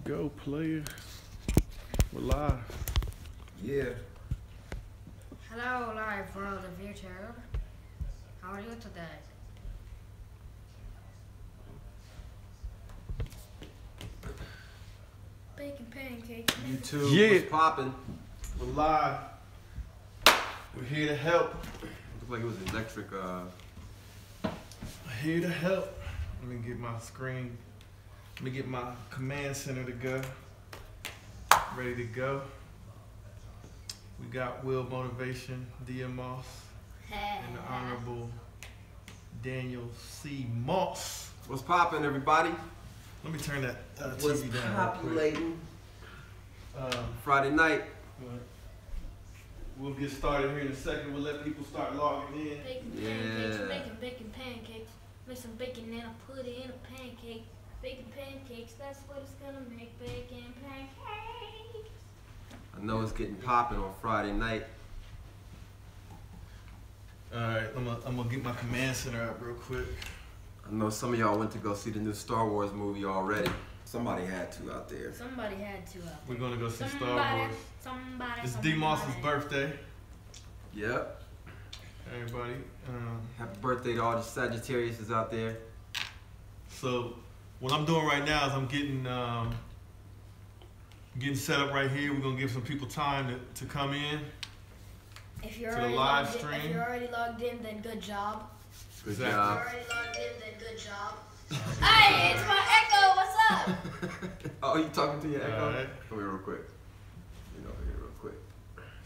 Go, player. We're live. Yeah. Hello, live from the future. How are you today? Bacon pancakes. YouTube, Yeah. what's poppin'? We're live. We're here to help. Looked like it was electric. Here to help. Let me get my screen. Let me get my command center to go. Ready to go. We got Will Motivation, Dia Moss, and the Honorable Daniel C. Moss. What's poppin', everybody? Let me turn that What's TV down. populating? Real quick. Friday night. We'll get started here in a second. We'll let people start logging in. Bacon Yeah. pancakes, bacon pancakes. Make some bacon and I put it in a pancake. Bacon pancakes, that's what it's gonna make. Bacon pancakes. I know it's getting poppin' on Friday night. All right, I'm gonna get my command center up real quick. I know some of y'all went to go see the new Star Wars movie already. Somebody had to out there. Somebody had to out We're there. gonna go see Star Wars. Somebody. It's D Moss's birthday. Yep. Everybody. Happy birthday to all the Sagittarius out there. So what I'm doing right now is I'm getting set up right here. We're gonna give some people time to come in. If you're to the already live logged in, stream. if you're already logged in, then good job. Good Exactly. If job. you're already logged in, then good job. Hey, it's my echo. What's up? Oh, you talking to your echo? Alright. Come here real quick. You know, here real quick.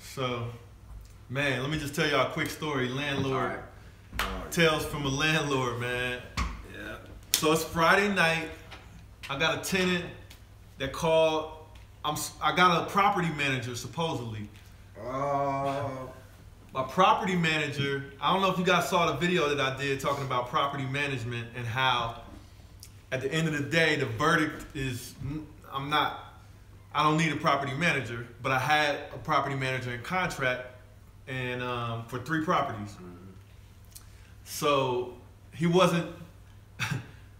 So, man, let me just tell y'all a quick story. Landlord Alright. tells from a landlord, man. Yeah. So it's Friday night. I got a tenant that called. I got a property manager supposedly. My property manager, I don't know if you guys saw the video that I did talking about property management and how at the end of the day, the verdict is I don't need a property manager, but I had a property manager in contract and for 3 properties. So he wasn't,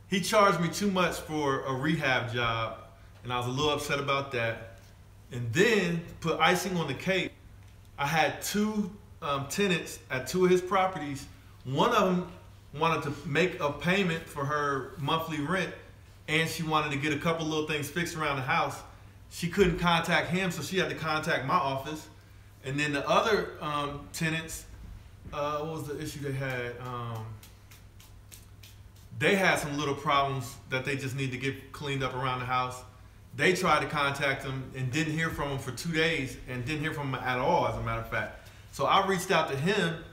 he charged me too much for a rehab job and I was a little upset about that. And then put icing on the cake, I had 2 tenants at 2 of his properties. One of them wanted to make a payment for her monthly rent and she wanted to get a couple little things fixed around the house. She couldn't contact him, so she had to contact my office. And then the other tenants, what was the issue they had? They had some little problems that they just need to get cleaned up around the house. They tried to contact him and didn't hear from him for 2 days and didn't hear from him at all, as a matter of fact. So I reached out to him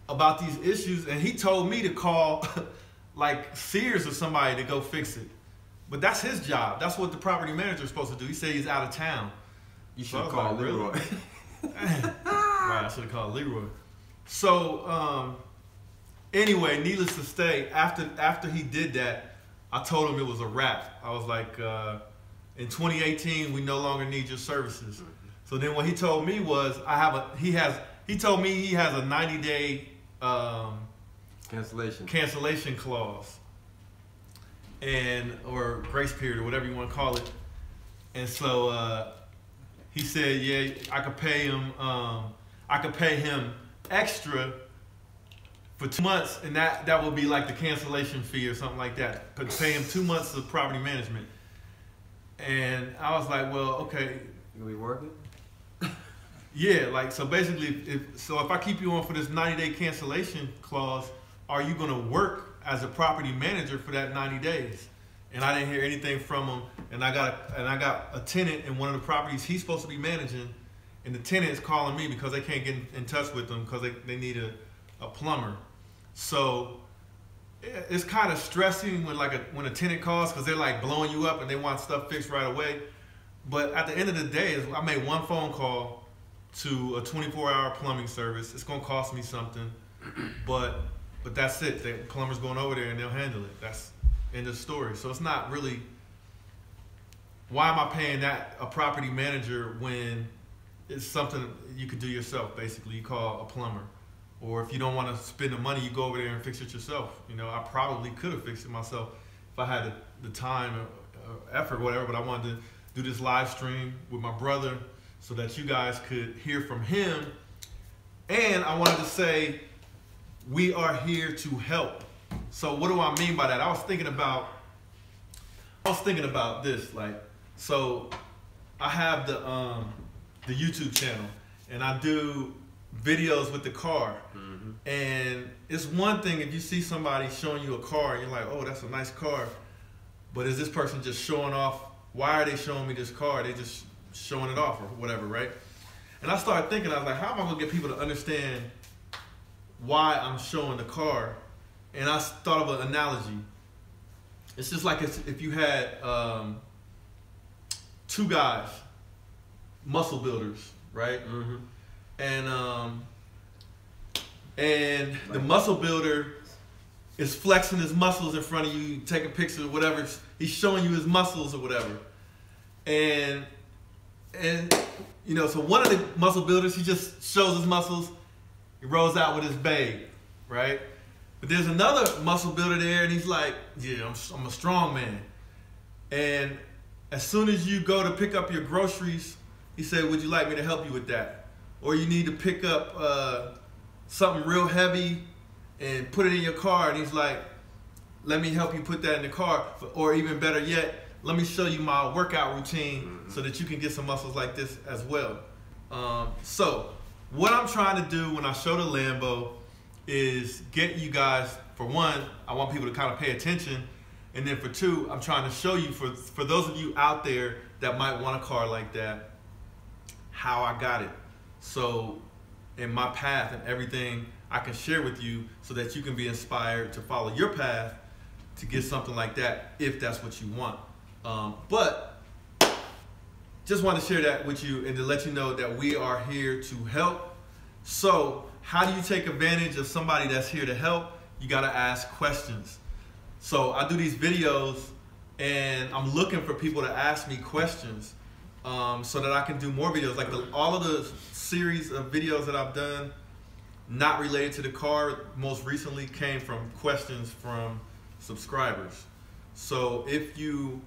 about these issues and he told me to call like Sears or somebody to go fix it. But that's his job. That's what the property manager is supposed to do. He said he's out of town. You should have called Leroy. Right, I should have called Leroy. So anyway, needless to say, after he did that, I told him it was a wrap. I was like, in 2018, we no longer need your services. So then what he told me was, he told me he has a 90-day cancellation clause or grace period or whatever you want to call it. And so he said, yeah, I could pay him extra for 2 months, and that would be like the cancellation fee or something like that. But pay him 2 months of property management. And I was like, well, okay. You gonna be working? Yeah, like, so basically, if I keep you on for this 90-day cancellation clause, are you gonna work as a property manager for that 90 days? And I didn't hear anything from him. And I got a tenant in one of the properties he's supposed to be managing, and the tenant is calling me because they can't get in touch with them because they need a plumber. So it's kind of stressing when a tenant calls because they're like blowing you up and they want stuff fixed right away. But at the end of the day, I made one phone call to a 24-hour plumbing service. It's gonna cost me something, but that's it. The plumber's going over there and they'll handle it. That's end of story. So it's not really, why am I paying a property manager when it's something you could do yourself? Basically, you call a plumber. Or if you don't want to spend the money, you go over there and fix it yourself. You know, I probably could have fixed it myself if I had the time effort, or whatever. But I wanted to do this live stream with my brother so that you guys could hear from him. And I wanted to say we are here to help. So what do I mean by that? I was thinking about this, like, so I have the YouTube channel, and I do videos with the car. Mm-hmm. And it's one thing if you see somebody showing you a car and you're like, oh, that's a nice car, but is this person just showing off? Why are they showing me this car? They just showing it off or whatever, right? And I started thinking, I was like, how am I gonna get people to understand why I'm showing the car? And I thought of an analogy. It's just like if you had two guys, muscle builders, right? Mm-hmm. And the muscle builder is flexing his muscles in front of you, taking pictures or whatever. He's showing you his muscles or whatever. And you know, so one of the muscle builders, he just shows his muscles. He rolls out with his babe, right? But there's another muscle builder there, and he's like, yeah, I'm a strong man. And as soon as you go to pick up your groceries, he said, would you like me to help you with that? Or you need to pick up something real heavy and put it in your car, and he's like, let me help you put that in the car. Or even better yet, let me show you my workout routine so that you can get some muscles like this as well. So what I'm trying to do when I show the Lambo is get you guys, for one, I want people to kind of pay attention. And then for two, I'm trying to show you, for those of you out there that might want a car like that, how I got it. So in my path and everything I can share with you so that you can be inspired to follow your path to get something like that if that's what you want. But just want to share that with you and to let you know that we are here to help. So how do you take advantage of somebody that's here to help? You got to ask questions. So I do these videos and I'm looking for people to ask me questions so that I can do more videos. Like all of the series of videos that I've done not related to the car most recently came from questions from subscribers. So if you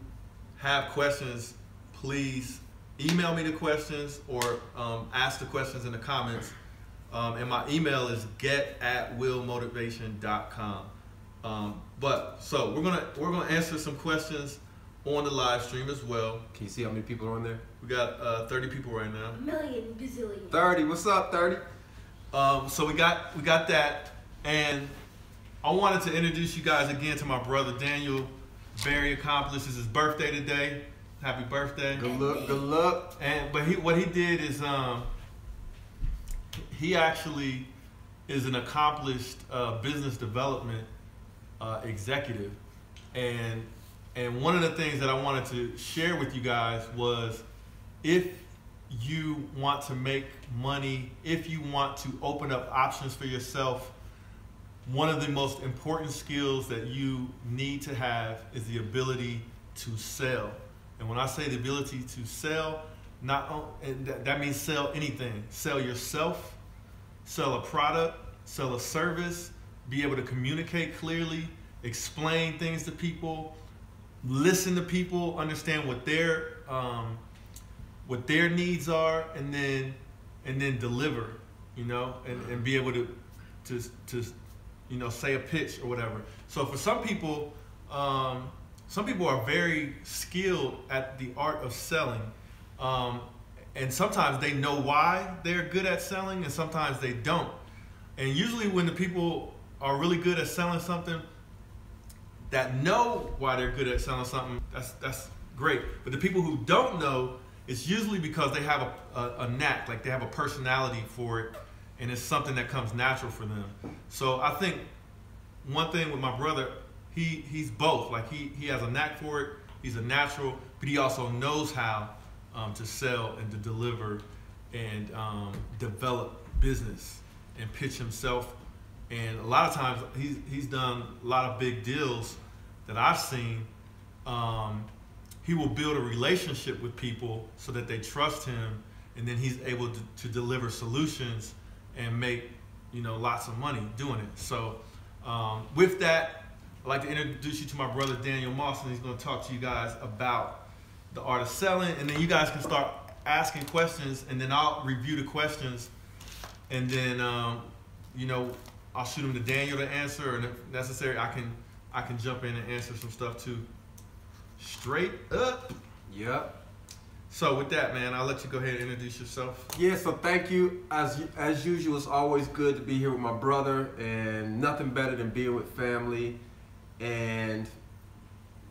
have questions, please email me the questions or ask the questions in the comments. And my email is get@willmotivation.com. But so we're gonna answer some questions on the live stream as well. Can you see how many people are on there? We got 30 people right now. A million bazillion. 30. What's up, 30? So we got that, and I wanted to introduce you guys again to my brother Daniel. Very accomplished. It's his birthday today. Happy birthday. Good luck. Good luck. But what he did is he actually is an accomplished business development executive, and one of the things that I wanted to share with you guys was, if you want to make money, if you want to open up options for yourself, one of the most important skills that you need to have is the ability to sell. And when I say the ability to sell, that means sell anything. Sell yourself, sell a product, sell a service, be able to communicate clearly, explain things to people, listen to people, understand what their needs are, and then deliver, and be able to say a pitch or whatever. So for some people are very skilled at the art of selling, and sometimes they know why they're good at selling, and sometimes they don't. And usually when the people are really good at selling something, that know why they're good at selling something, that's great. But the people who don't know, it's usually because they have a knack, like they have a personality for it, and it's something that comes natural for them. So I think one thing with my brother, he's both. Like he has a knack for it, he's a natural, but he also knows how to sell and to deliver and develop business and pitch himself. And a lot of times he's done a lot of big deals that I've seen. He will build a relationship with people so that they trust him, and then he's able to deliver solutions and make lots of money doing it. So with that, I'd like to introduce you to my brother Daniel Moss, and he's going to talk to you guys about the art of selling, and then you guys can start asking questions, and then I'll review the questions, and then you know, I'll shoot them to Daniel to answer, and if necessary, I can jump in and answer some stuff too. Straight up. Yep. So with that, man, I'll let you go ahead and introduce yourself. Yeah, so thank you. As usual, it's always good to be here with my brother, and nothing better than being with family and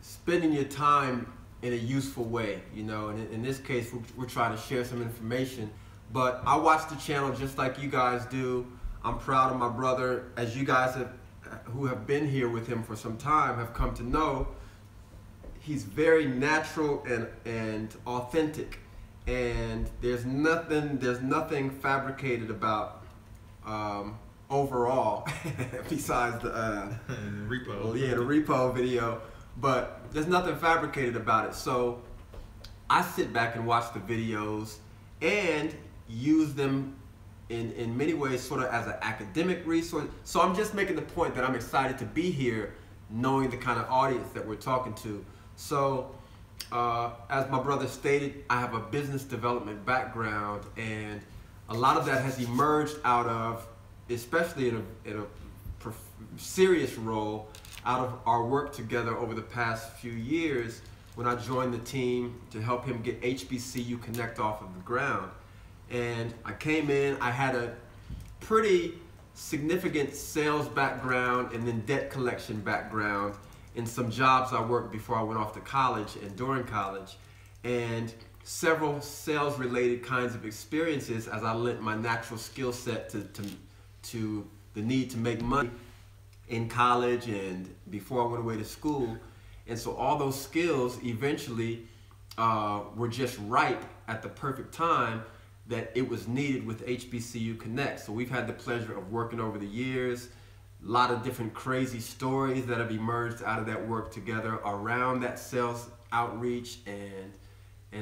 spending your time in a useful way, you know. And in this case, we're trying to share some information. But I watch the channel just like you guys do. I'm proud of my brother, as you guys who have been here with him for some time have come to know. He's very natural and authentic, and there's nothing fabricated about overall besides the repo. Well, yeah, the repo video, but there's nothing fabricated about it. So I sit back and watch the videos and use them in many ways sort of as an academic resource. So I'm just making the point that I'm excited to be here, knowing the kind of audience that we're talking to. So, as my brother stated, I have a business development background, and a lot of that has emerged out of, especially in a serious role, out of our work together over the past few years when I joined the team to help him get HBCU Connect off of the ground. And I came in, I had a pretty significant sales background and then debt collection background in some jobs I worked before I went off to college and during college, and several sales related kinds of experiences as I lent my natural skill set to the need to make money in college and before I went away to school. And so all those skills eventually were just ripe at the perfect time that it was needed with HBCU Connect. So we've had the pleasure of working over the years. A lot of different crazy stories that have emerged out of that work together around that sales outreach, and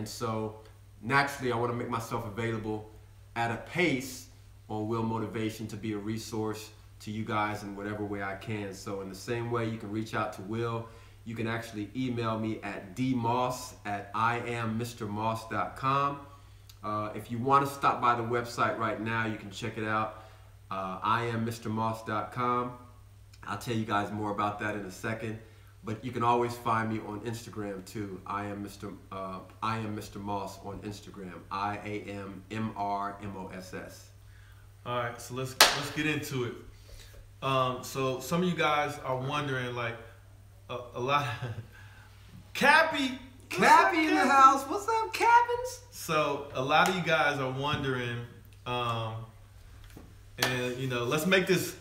so naturally I want to make myself available at a pace on Will Motivation to be a resource to you guys in whatever way I can. So in the same way you can reach out to Will, you can actually email me at dmoss@IamMrMoss.com. If you want to stop by the website right now, you can check it out. IamMrMoss.com. I'll tell you guys more about that in a second, but you can always find me on Instagram too. I am Mr. Moss on Instagram. IAMMRMOSS. All right, so let's get into it. So some of you guys are wondering, like, a lot. Cappy in the house. What's up, Cappins? So a lot of you guys are wondering. And you know, let's make this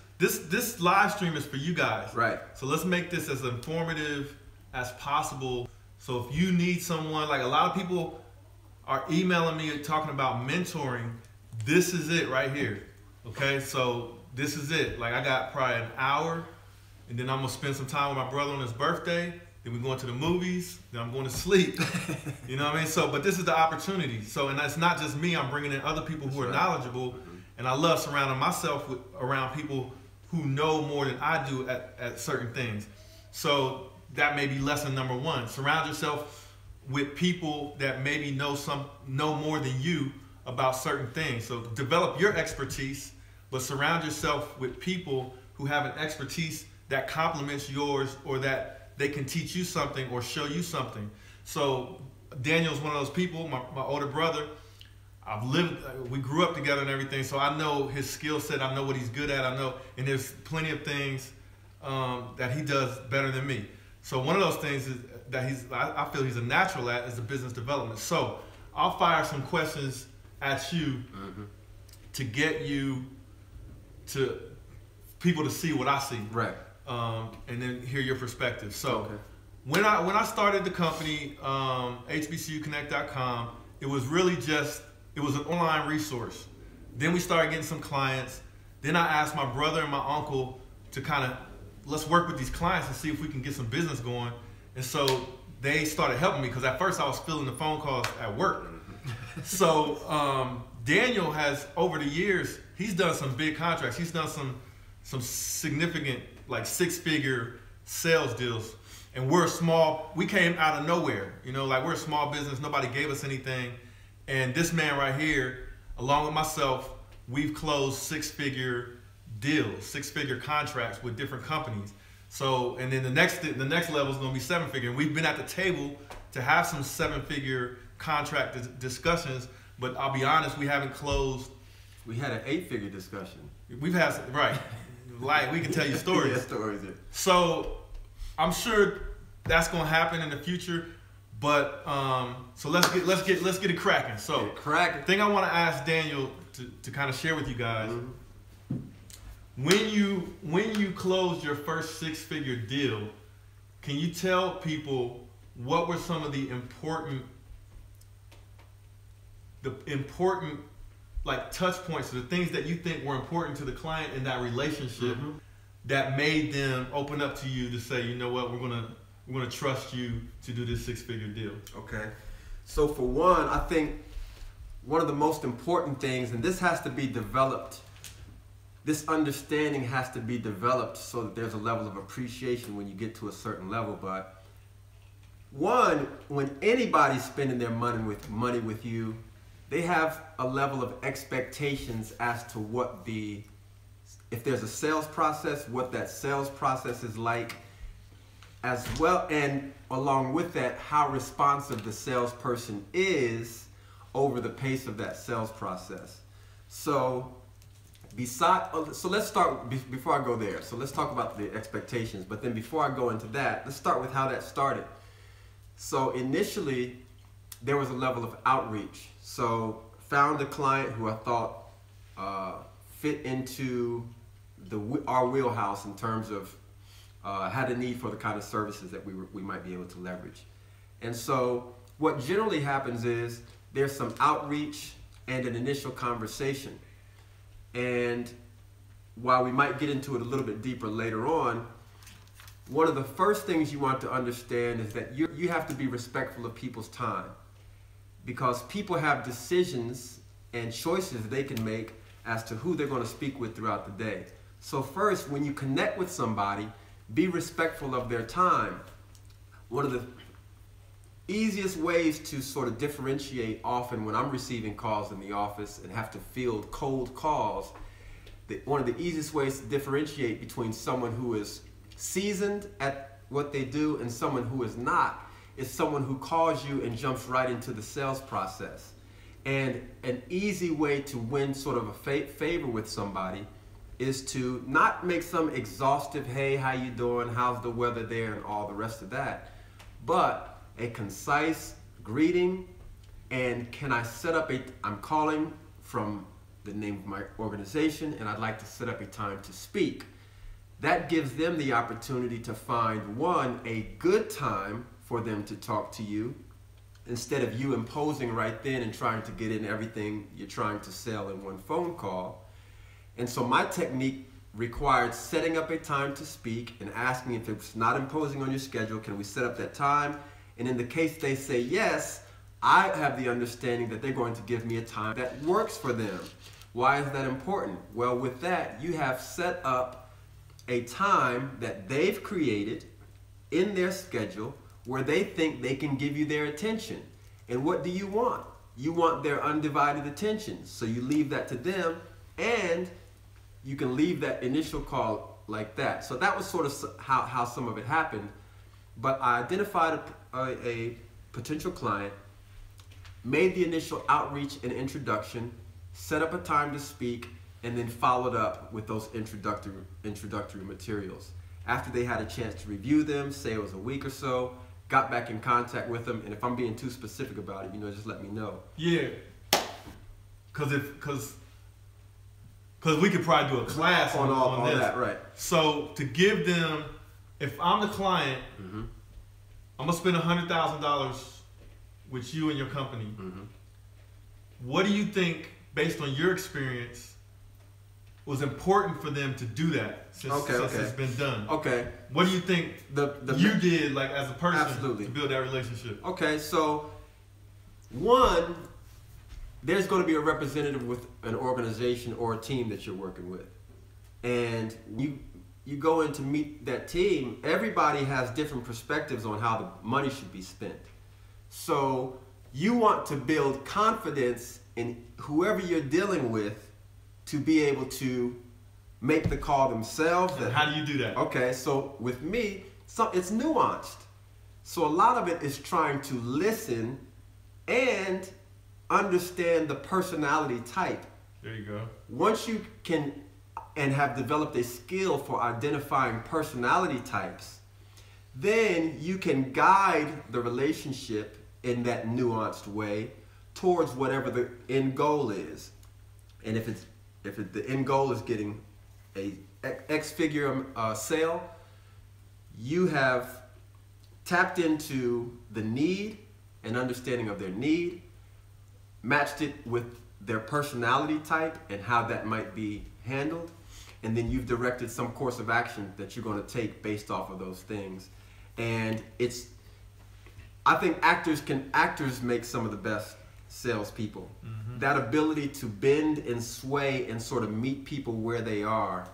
live stream is for you guys. Right. So let's make this as informative as possible. So if you need someone, like a lot of people are emailing me talking about mentoring, this is it right here. Okay, so this is it. Like I got probably an hour, and then I'm gonna spend some time with my brother on his birthday. Then we're going to the movies. Then I'm going to sleep. You know what I mean? So, but this is the opportunity. So, and that's not just me. I'm bringing in other people who are knowledgeable. And I love surrounding myself around people who know more than I do at certain things. So that may be lesson number one. Surround yourself with people that maybe know more than you about certain things. So develop your expertise, but surround yourself with people who have an expertise that complements yours, or that they can teach you something or show you something. So Daniel's one of those people, my older brother. We grew up together and everything, so I know his skill set, I know what he's good at, I know, and there's plenty of things that he does better than me. So one of those things is that I feel he's a natural at is the business development. So I'll fire some questions at you to get you to people to see what I see. Right. And then hear your perspective. So when I started the company, HBCUconnect.com, it was really it was an online resource. Then we started getting some clients. Then I asked my brother and my uncle to kind of, let's work with these clients and see if we can get some business going. And so they started helping me, because at first I was filling the phone calls at work. So Daniel has, over the years, he's done some big contracts. He's done some significant, like 6-figure sales deals. And we're small, we came out of nowhere. You know, like we're a small business, nobody gave us anything. And this man right here, along with myself, we've closed six-figure deals, six-figure contracts with different companies. So, and then the next level is going to be seven-figure. And we've been at the table to have some seven-figure contract discussions, but I'll be honest, we haven't closed. We had an eight-figure discussion. We've had, right, like we can tell you stories. Yeah, stories. Yeah. So I'm sure that's going to happen in the future, but so let's get it cracking. So cracking. Thing I want to ask Daniel to kind of share with you guys. When you closed your first six-figure deal, can you tell people what were some of the important like touch points, the things that you think were important to the client in that relationship that made them open up to you to say, you know what, we're gonna trust you to do this six-figure deal? Okay. So for one, I think one of the most important things, and this has to be developed, this understanding has to be developed so that there's a level of appreciation when you get to a certain level. But one, when anybody's spending their money with you, they have a level of expectations as to what if there's a sales process, what that sales process is like, as well, and along with that, how responsive the salesperson is over the pace of that sales process. So let's start, before I go there, so let's talk about the expectations, but then before I go into that, let's start with how that started. So initially, there was a level of outreach. So found a client who I thought fit into our wheelhouse in terms of had a need for the kind of services that we might be able to leverage. And so what generally happens is there's some outreach and an initial conversation. And while we might get into it a little bit deeper later on, one of the first things you want to understand is that you have to be respectful of people's time, because people have decisions and choices they can make as to who they're going to speak with throughout the day. So first, when you connect with somebody, be respectful of their time. One of the easiest ways to sort of differentiate, often when I'm receiving calls in the office and have to field cold calls, one of the easiest ways to differentiate between someone who is seasoned at what they do and someone who is not is someone who calls you and jumps right into the sales process. And an easy way to win sort of a favor with somebody is to not make some exhaustive, hey, how you doing, how's the weather there, and all the rest of that, but a concise greeting. And can I set up I'm calling from the name of my organization and I'd like to set up a time to speak. That gives them the opportunity to find, one, a good time for them to talk to you, instead of you imposing right then and trying to get in everything you're trying to sell in one phone call. And so my technique required setting up a time to speak and asking if it's not imposing on your schedule, can we set up that time? And in the case they say yes, I have the understanding that they're going to give me a time that works for them. Why is that important? Well, with that, you have set up a time that they've created in their schedule where they think they can give you their attention. And what do you want? You want their undivided attention. So you leave that to them, and you can leave that initial call like that. So that was sort of how some of it happened. But I identified a potential client, made the initial outreach and introduction, set up a time to speak, and then followed up with those introductory materials. After they had a chance to review them, say it was a week or so, got back in contact with them, and if I'm being too specific about it, just let me know. Yeah, because we could probably do a class on this. That, right? So to give them, if I'm the client, I'm gonna spend $100,000 with you and your company. What do you think, based on your experience, was important for them to do that since it's been done? Okay. What do you think you did, like, as a person, to build that relationship? Okay, so one, there's going to be a representative with an organization or a team that you're working with. And you go in to meet that team, everybody has different perspectives on how the money should be spent. So you want to build confidence in whoever you're dealing with to be able to make the call themselves. And how do you do that? Okay, so with me, it's nuanced. So a lot of it is trying to listen and understand the personality type. There you go. Once you can and have developed a skill for identifying personality types, then you can guide the relationship in that nuanced way towards whatever the end goal is. And if the end goal is getting a X-figure sale, you have tapped into the need and understanding of their need, matched it with their personality type and how that might be handled, and then you've directed some course of action that you're going to take based off of those things. And I think actors make some of the best salespeople. Mm-hmm. That ability to bend and sway and sort of meet people where they are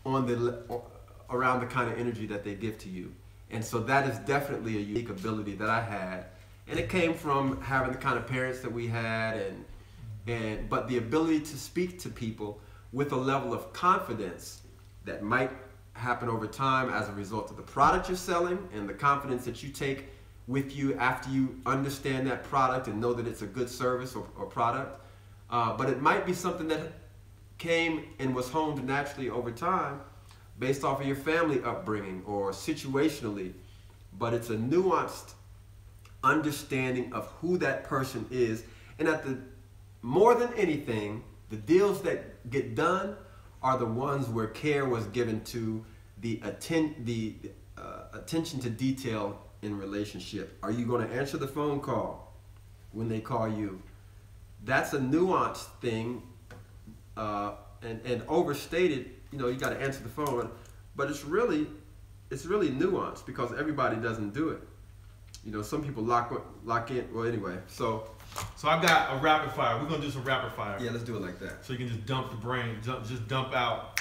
around the kind of energy that they give to you. And so that is definitely a unique ability that I had. And it came from having the kind of parents that we had, but the ability to speak to people with a level of confidence that might happen over time as a result of the product you're selling and the confidence that you take with you after you understand that product and know that it's a good service or product. But it might be something that came and was honed naturally over time based off of your family upbringing or situationally. But it's a nuanced understanding of who that person is. And more than anything, the deals that get done are the ones where care was given to the attention to detail in relationship. Are you going to answer the phone call when they call you? That's a nuanced thing, and overstated. You know, you got to answer the phone, but it's really nuanced because everybody doesn't do it. You know, some people lock in. Well, anyway, so I got a rapid fire. We're gonna do some rapid fire. Yeah, let's do it like that. So you can just dump the brain, just dump out.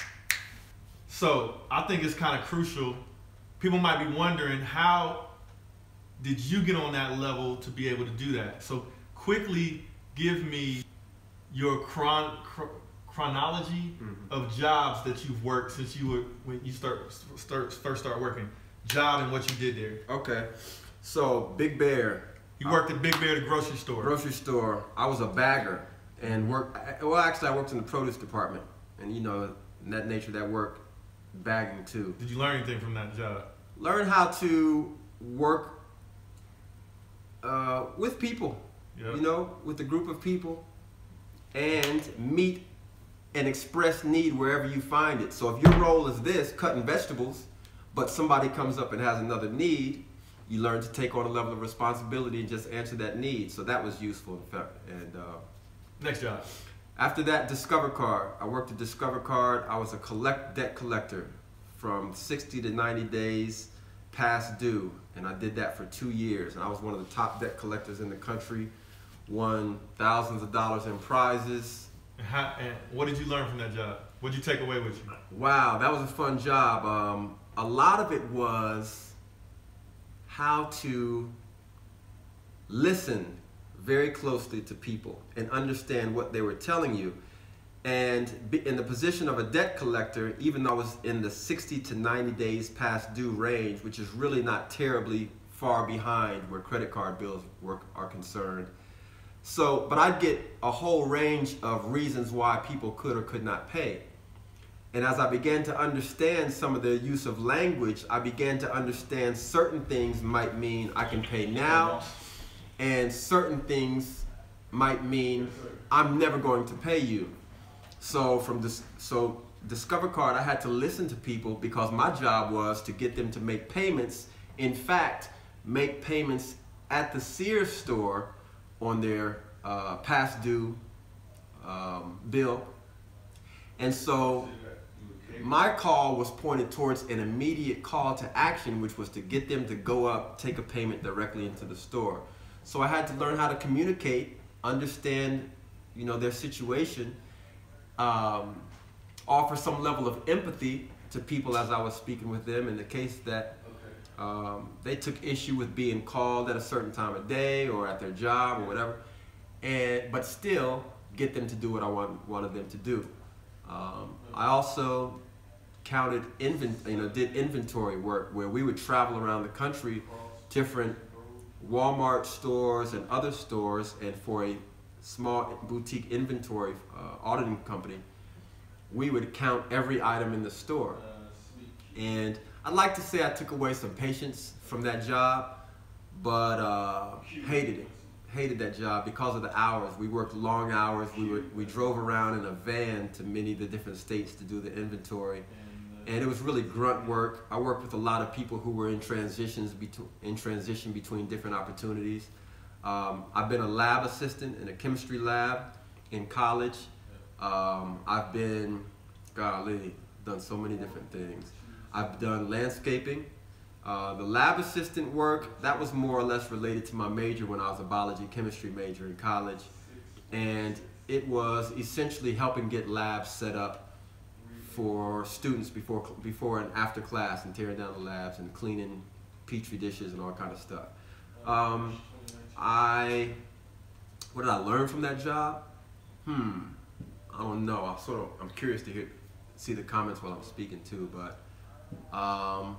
So I think it's kind of crucial. People might be wondering, how did you get on that level to be able to do that? So quickly give me your chronology of jobs that you've worked since when you first start working. Job and what you did there. Okay. So Big Bear. You worked at Big Bear, the grocery store. Grocery store. I was a bagger and actually I worked in the produce department, and you know, in that nature, that work, bagging too. Did you learn anything from that job? Learn how to work with people. Yep. You know, with a group of people, and meet and express need wherever you find it. So if your role is this, cutting vegetables, but somebody comes up and has another need, you learn to take on a level of responsibility and just answer that need. So that was useful, in fact. And next job. After that, Discover Card. I worked at Discover Card. I was a debt collector from 60 to 90 days past due. And I did that for 2 years. And I was one of the top debt collectors in the country. Won thousands of dollars in prizes. And what did you learn from that job? What did you take away with you? Wow, that was a fun job. A lot of it was how to listen very closely to people and understand what they were telling you. And in the position of a debt collector, even though I was in the 60 to 90 days past due range, which is really not terribly far behind where credit card bills are concerned. So, but I'd get a whole range of reasons why people could or could not pay. And as I began to understand some of the use of language, I began to understand certain things might mean I can pay now, and certain things might mean I'm never going to pay you. So Discover Card, I had to listen to people because my job was to get them to make payments. In fact, make payments at the Sears store on their past due bill. And so my call was pointed towards an immediate call to action, which was to get them to go up, take a payment directly into the store. So I had to learn how to communicate, understand, you know, their situation, offer some level of empathy to people as I was speaking with them in the case that they took issue with being called at a certain time of day or at their job or whatever, but still get them to do what I wanted them to do. I also did inventory work where we would travel around the country, different Walmart stores and other stores, and for a small boutique inventory auditing company, we would count every item in the store. And I'd like to say I took away some patience from that job, but hated it. Hated that job because of the hours. We worked long hours. We drove around in a van to many of the different states to do the inventory, and it was really grunt work. I worked with a lot of people who were in transition between different opportunities. I've been a lab assistant in a chemistry lab in college. I've been, done so many different things. I've done landscaping. The lab assistant work, that was more or less related to my major when I was a biology chemistry major in college. And it was essentially helping get labs set up for students before and after class, and tearing down the labs and cleaning petri dishes and all kind of stuff. What did I learn from that job? I don't know. I'm curious to see the comments while I'm speaking too, but I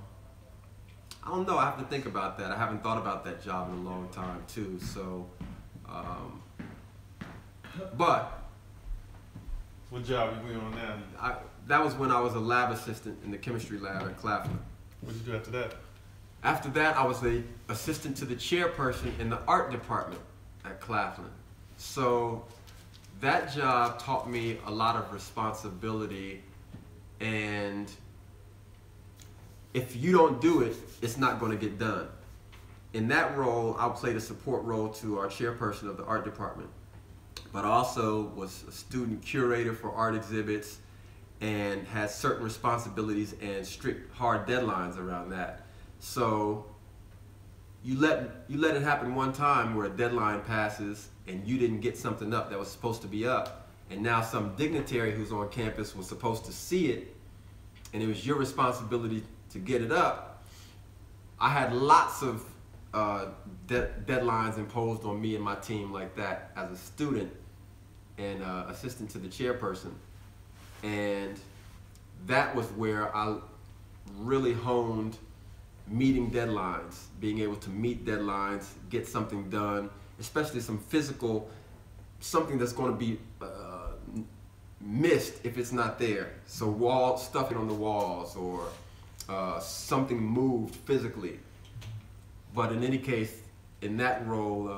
don't know. I have to think about that. I haven't thought about that job in a long time too. So, but what job are you on now? That was when I was a lab assistant in the chemistry lab at Claflin. What did you do after that? After that, I was the assistant to the chairperson in the art department at Claflin. So that job taught me a lot of responsibility, and if you don't do it, it's not going to get done. In that role, I played a support role to our chairperson of the art department, but also was a student curator for art exhibits and had certain responsibilities and strict, hard deadlines around that. So you let it happen one time where a deadline passes and you didn't get something up that was supposed to be up, and now some dignitary who's on campus was supposed to see it, and it was your responsibility to get it up. I had lots of deadlines imposed on me and my team like that as a student and assistant to the chairperson, and that was where I really honed meeting deadlines, being able to meet deadlines, get something done, especially some physical, something that's going to be missed if it's not there. So stuffing on the walls, or something moved physically. But in any case, in that role,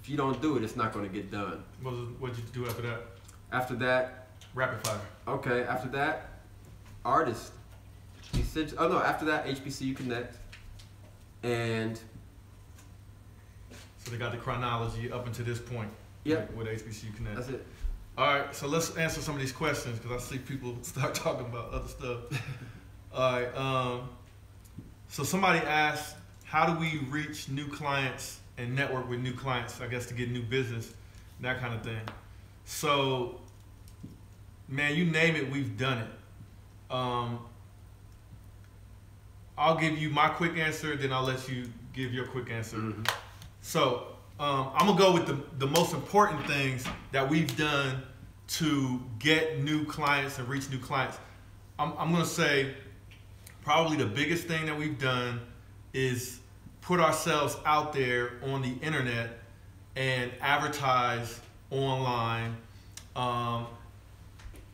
if you don't do it, it's not going to get done. What did you do after that? After that, rapid fire. Okay, after that, artist. After that, HBCU Connect. And so they got the chronology up until this point. Yep. With HBCU Connect. That's it. All right, so let's answer some of these questions because I see people start talking about other stuff. All right, so somebody asked, how do we reach new clients and network with new clients, I guess, to get new business, that kind of thing. So, man, you name it, we've done it. I'll give you my quick answer, then I'll let you give your quick answer. Mm-hmm. So, I'm gonna go with the most important things that we've done to get new clients and reach new clients. I'm gonna say probably the biggest thing that we've done is put ourselves out there on the internet and advertise online, and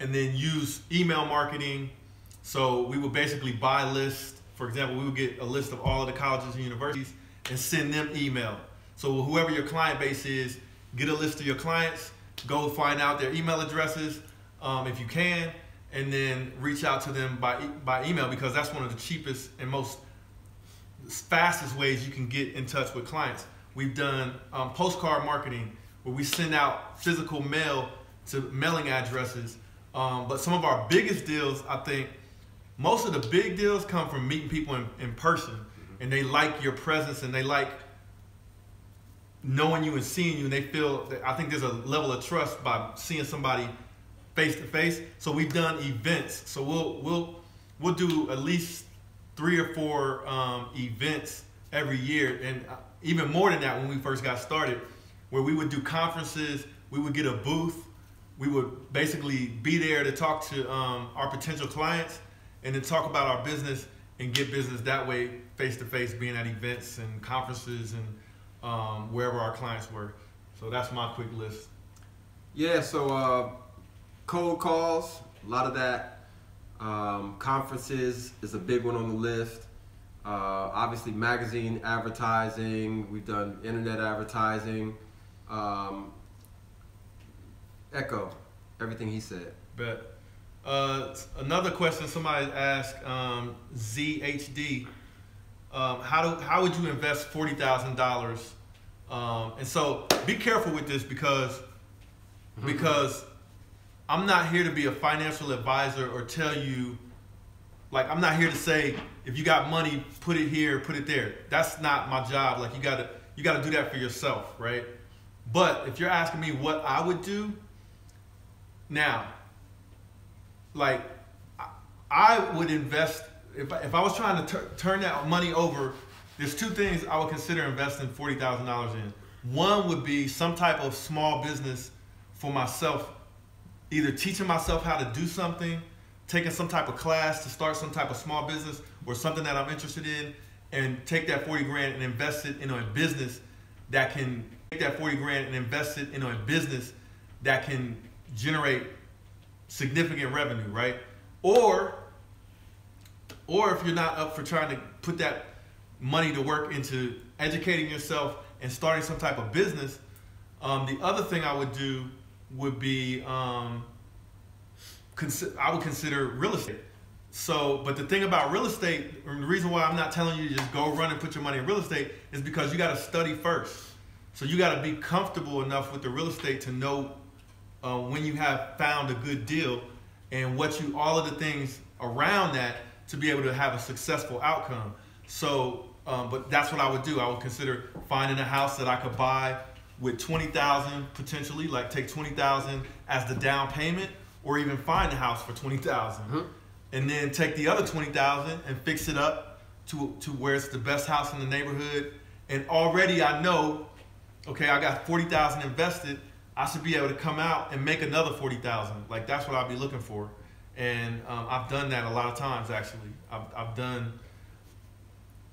then use email marketing. So we would basically buy lists. For example, we would get a list of all of the colleges and universities and send them email. So whoever your client base is, get a list of your clients, go find out their email addresses if you can, and then reach out to them by email, because that's one of the cheapest and most fastest ways you can get in touch with clients. We've done postcard marketing where we send out physical mail to mailing addresses. But some of our biggest deals, I think, most of the big deals come from meeting people in person, and they like your presence and they like knowing you and seeing you, and they feel that, I think there's a level of trust by seeing somebody face to face. So we've done events. So we'll do at least 3 or 4 events every year, and even more than that when we first got started, where we would do conferences. We would get a booth. We would basically be there to talk to our potential clients, and then talk about our business and get business that way, face to face, being at events and conferences and wherever our clients were. So that's my quick list. Yeah, so cold calls, a lot of that. Conferences is a big one on the list. Obviously magazine advertising, we've done internet advertising. Echo everything he said. Bet. Another question somebody asked, ZHD, how would you invest $40,000? And so be careful with this because I'm not here to be a financial advisor or tell you, like, I'm not here to say if you got money, put it here, put it there. That's not my job. Like, you gotta do that for yourself, right? But if you're asking me what I would do now, like, I would invest, if I was trying to turn that money over, there's 2 things I would consider investing $40,000 in. One would be some type of small business for myself, either teaching myself how to do something, taking some type of class to start some type of small business or something that I'm interested in, and take that 40 grand and invest it in a business that can generate significant revenue, right? Or if you're not up for trying to put that money to work into educating yourself and starting some type of business, the other thing I would do would be I would consider real estate. So, but the thing about real estate, and the reason why I'm not telling you to just go run and put your money in real estate, is because you got to study first. So you got to be comfortable enough with the real estate to know when you have found a good deal and all of the things around that to be able to have a successful outcome. So, but that's what I would do. I would consider finding a house that I could buy with $20,000 potentially, like take $20,000 as the down payment, or even find a house for $20,000, and then take the other $20,000 and fix it up to where it's the best house in the neighborhood. And already I know, okay, I got $40,000 invested. I should be able to come out and make another $40,000. Like, that's what I'll be looking for. And I've done that a lot of times, actually. I've done,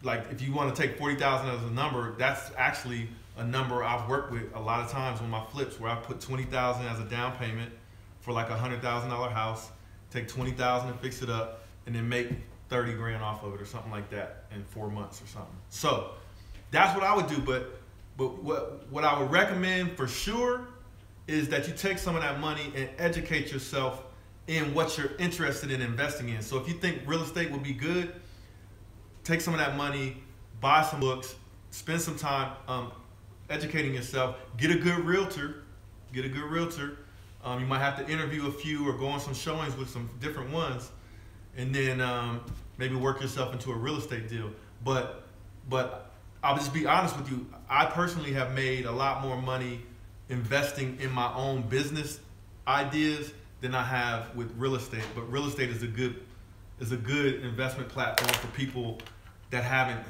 like, if you want to take $40,000 as a number, that's actually a number I've worked with a lot of times on my flips, where I put $20,000 as a down payment for like a $100,000 house, take $20,000 and fix it up, and then make 30 grand off of it or something like that in 4 months or something. So that's what I would do. But what I would recommend for sure is that you take some of that money and educate yourself in what you're interested in investing in. So if you think real estate would be good, take some of that money, buy some books, spend some time educating yourself, get a good realtor. You might have to interview a few or go on some showings with some different ones, and then maybe work yourself into a real estate deal. But I'll just be honest with you. I personally have made a lot more money investing in my own business ideas than I have with real estate. But real estate is a good investment platform for people that haven't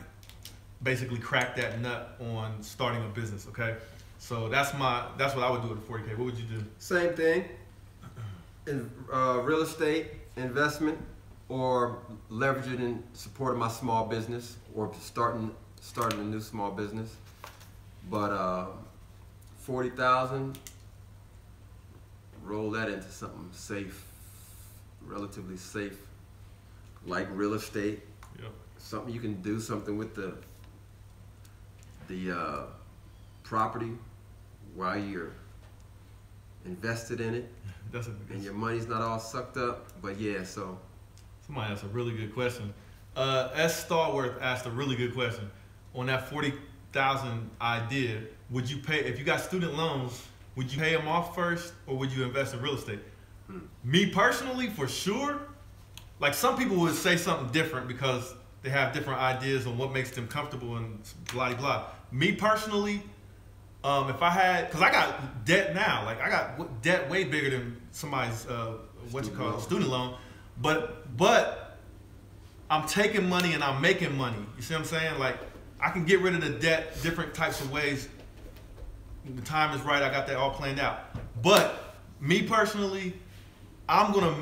basically cracked that nut on starting a business. Okay, so that's what I would do with the 40K. What would you do? Same thing. In real estate investment, or leverage it in support of my small business, or starting a new small business. But 40,000, roll that into something safe, relatively safe, like real estate. Yep. Something you can do something with the property while you're invested in it, and your money's not all sucked up. But yeah, so somebody asked a really good question. S. Stallworth asked a really good question on that 40,000 idea. Would you pay, if you got student loans, would you pay them off first, or would you invest in real estate? Me personally, for sure. Like, some people would say something different because they have different ideas on what makes them comfortable and blah blah. Me personally, if I had, because I got debt now, like I got debt way bigger than somebody's student loan. But I'm taking money and I'm making money. You see what I'm saying? Like, I can get rid of the debt different types of ways. The time is right. I got that all planned out. But me personally, I'm gonna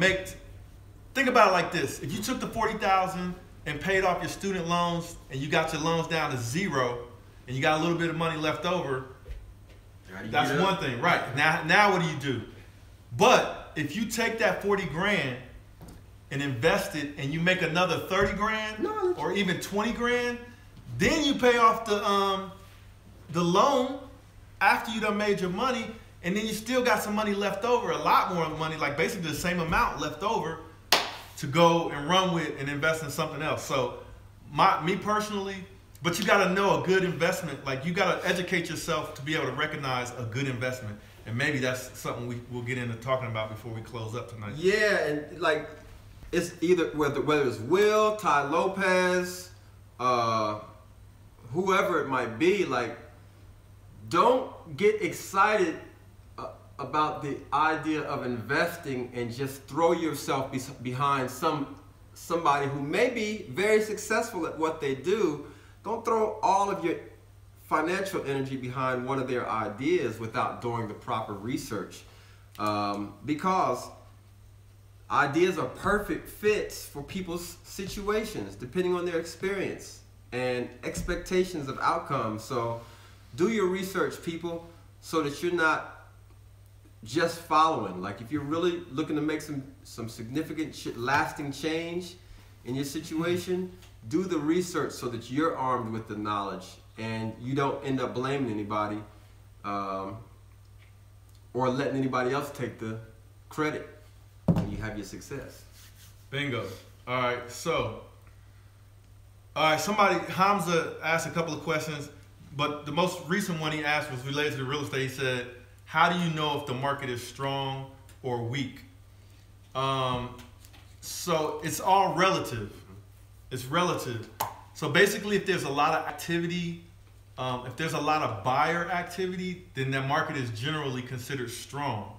think about it like this. If you took the $40,000 and paid off your student loans and you got your loans down to zero and you got a little bit of money left over, that's one thing. Right. Now what do? But if you take that 40 grand and invest it and you make another 30 grand or even 20 grand, then you pay off the loan after you done made your money, and then you still got some money left over, a lot more money, like basically the same amount left over to go and run with and invest in something else. So me personally, but you got to know a good investment. Like, you got to educate yourself to be able to recognize a good investment. And maybe that's something we'll get into talking about before we close up tonight. Yeah, and like, it's either whether it's Will, Ty Lopez, whoever it might be, like, don't get excited about the idea of investing and just throw yourself behind somebody who may be very successful at what they do. Don't throw all of your financial energy behind one of their ideas without doing the proper research, because ideas are perfect fits for people's situations depending on their experience and expectations of outcomes. So do your research, people, so that you're not just following. Like, if you're really looking to make some significant lasting change in your situation, do the research so that you're armed with the knowledge and you don't end up blaming anybody or letting anybody else take the credit when you have your success. Bingo. All right, so Hamza asked a couple of questions, but the most recent one he asked was related to real estate. He said, how do you know if the market is strong or weak? So it's all relative. It's relative. So basically, if there's a lot of activity, if there's a lot of buyer activity, then that market is generally considered strong.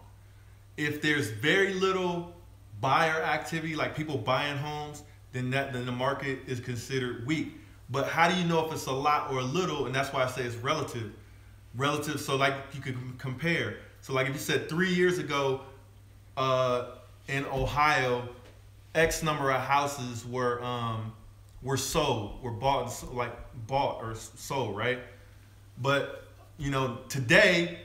If there's very little buyer activity, like people buying homes, then the market is considered weak. But how do you know if it's a lot or a little? And that's why I say it's relative. Relative, so like you could compare. So like if you said 3 years ago in Ohio, X number of houses were sold, were bought or sold, right? But today,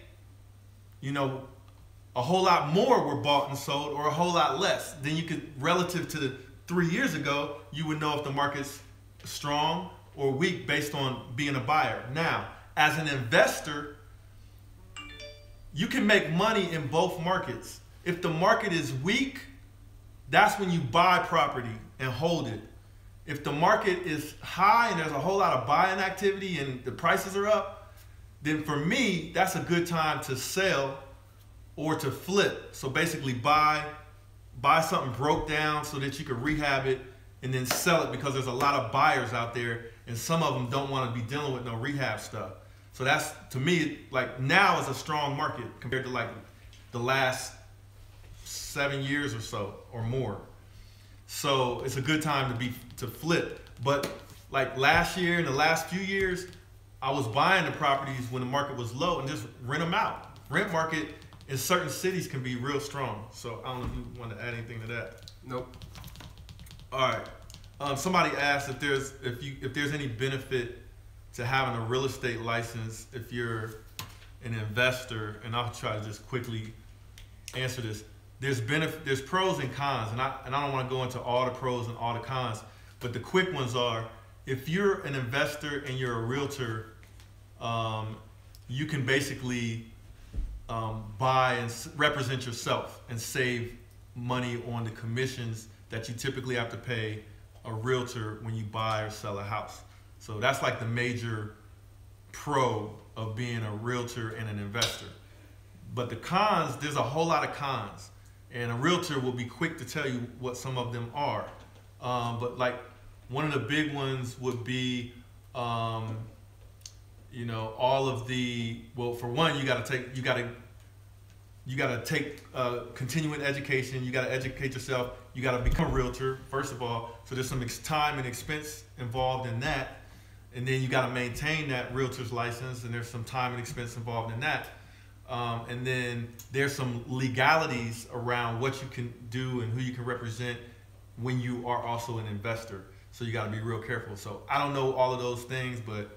a whole lot more were bought and sold, or a whole lot less. Then you could, relative to 3 years ago, you would know if the market's strong or weak based on being a buyer. Now, as an investor, you can make money in both markets. If the market is weak, that's when you buy property and hold it. If the market is high and there's a whole lot of buying activity and the prices are up, then for me, that's a good time to sell or to flip. So basically buy something broke down so that you can rehab it and then sell it, because there's a lot of buyers out there and some of them don't want to be dealing with no rehab stuff. So that's, to me, like, now is a strong market compared to like the last 7 years or so or more. So it's a good time to flip. But like last year and the last few years, I was buying the properties when the market was low and just rent them out. Rent market in certain cities can be real strong. So I don't know if you want to add anything to that. Nope. All right. Somebody asked if there's any benefit to having a real estate license if you're an investor, and I'll try to just quickly answer this. There's pros and cons, and I don't want to go into all the pros and all the cons, but the quick ones are, if you're an investor and you're a realtor, you can basically buy and represent yourself and save money on the commissions that you typically have to pay a realtor when you buy or sell a house. So that's like the major pro of being a realtor and an investor. But the cons, there's a whole lot of cons. And a realtor will be quick to tell you what some of them are. But like one of the big ones would be, all of the, well, for one, you got to take continuing education. You got to educate yourself. you got to become a realtor, first of all. So there's some time and expense involved in that. And then you got to maintain that realtor's license, and there's some time and expense involved in that. And then there's some legalities around what you can do and who you can represent when you are also an investor. So you got to be real careful. So I don't know all of those things, but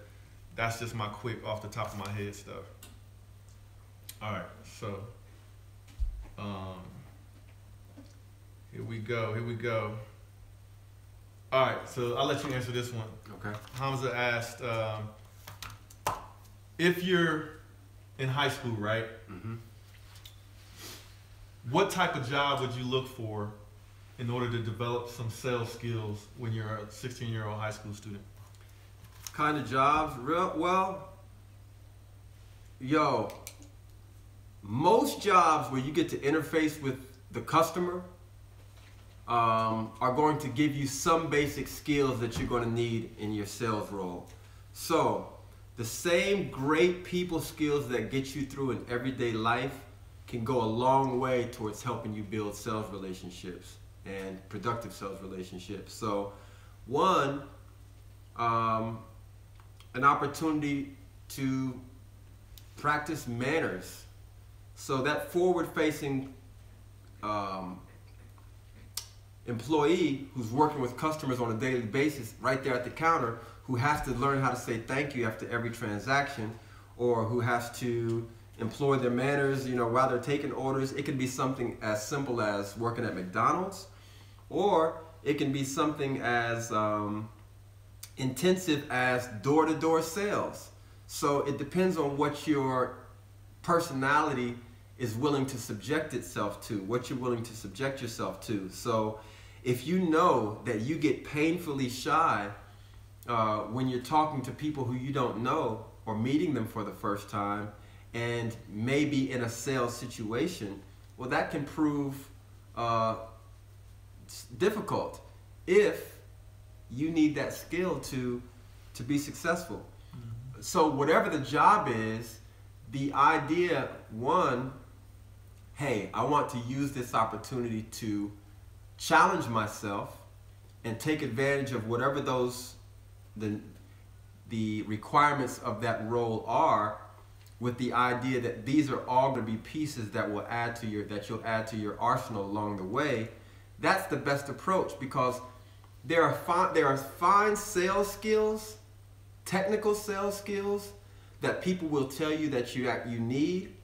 that's just my quick off the top of my head stuff. All right, so here we go. All right, so I'll let you answer this one. Okay. Hamza asked, if you're in high school, right? Mm-hmm. What type of job would you look for in order to develop some sales skills when you're a 16-year-old high school student? Kind of jobs? Most jobs where you get to interface with the customer are going to give you some basic skills that you're going to need in your sales role. So the same great people skills that get you through in everyday life can go a long way towards helping you build sales relationships and productive sales relationships. So one, an opportunity to practice manners. So that forward-facing employee who's working with customers on a daily basis right there at the counter, who has to learn how to say thank you after every transaction, or who has to employ their manners, while they're taking orders. It can be something as simple as working at McDonald's, or it can be something as intensive as door-to-door sales. So it depends on what your personality is willing to subject itself to, what you're willing to subject yourself to. So if you know that you get painfully shy when you're talking to people who you don't know or meeting them for the first time, and maybe in a sales situation, well, that can prove difficult if you need that skill to be successful. Mm-hmm. So whatever the job is, the idea, one, hey, I want to use this opportunity to challenge myself and take advantage of whatever the requirements of that role are, with the idea that these are all going to be pieces that you'll add to your arsenal along the way. That's the best approach, because there are fine sales skills, technical sales skills that people will tell you that you need,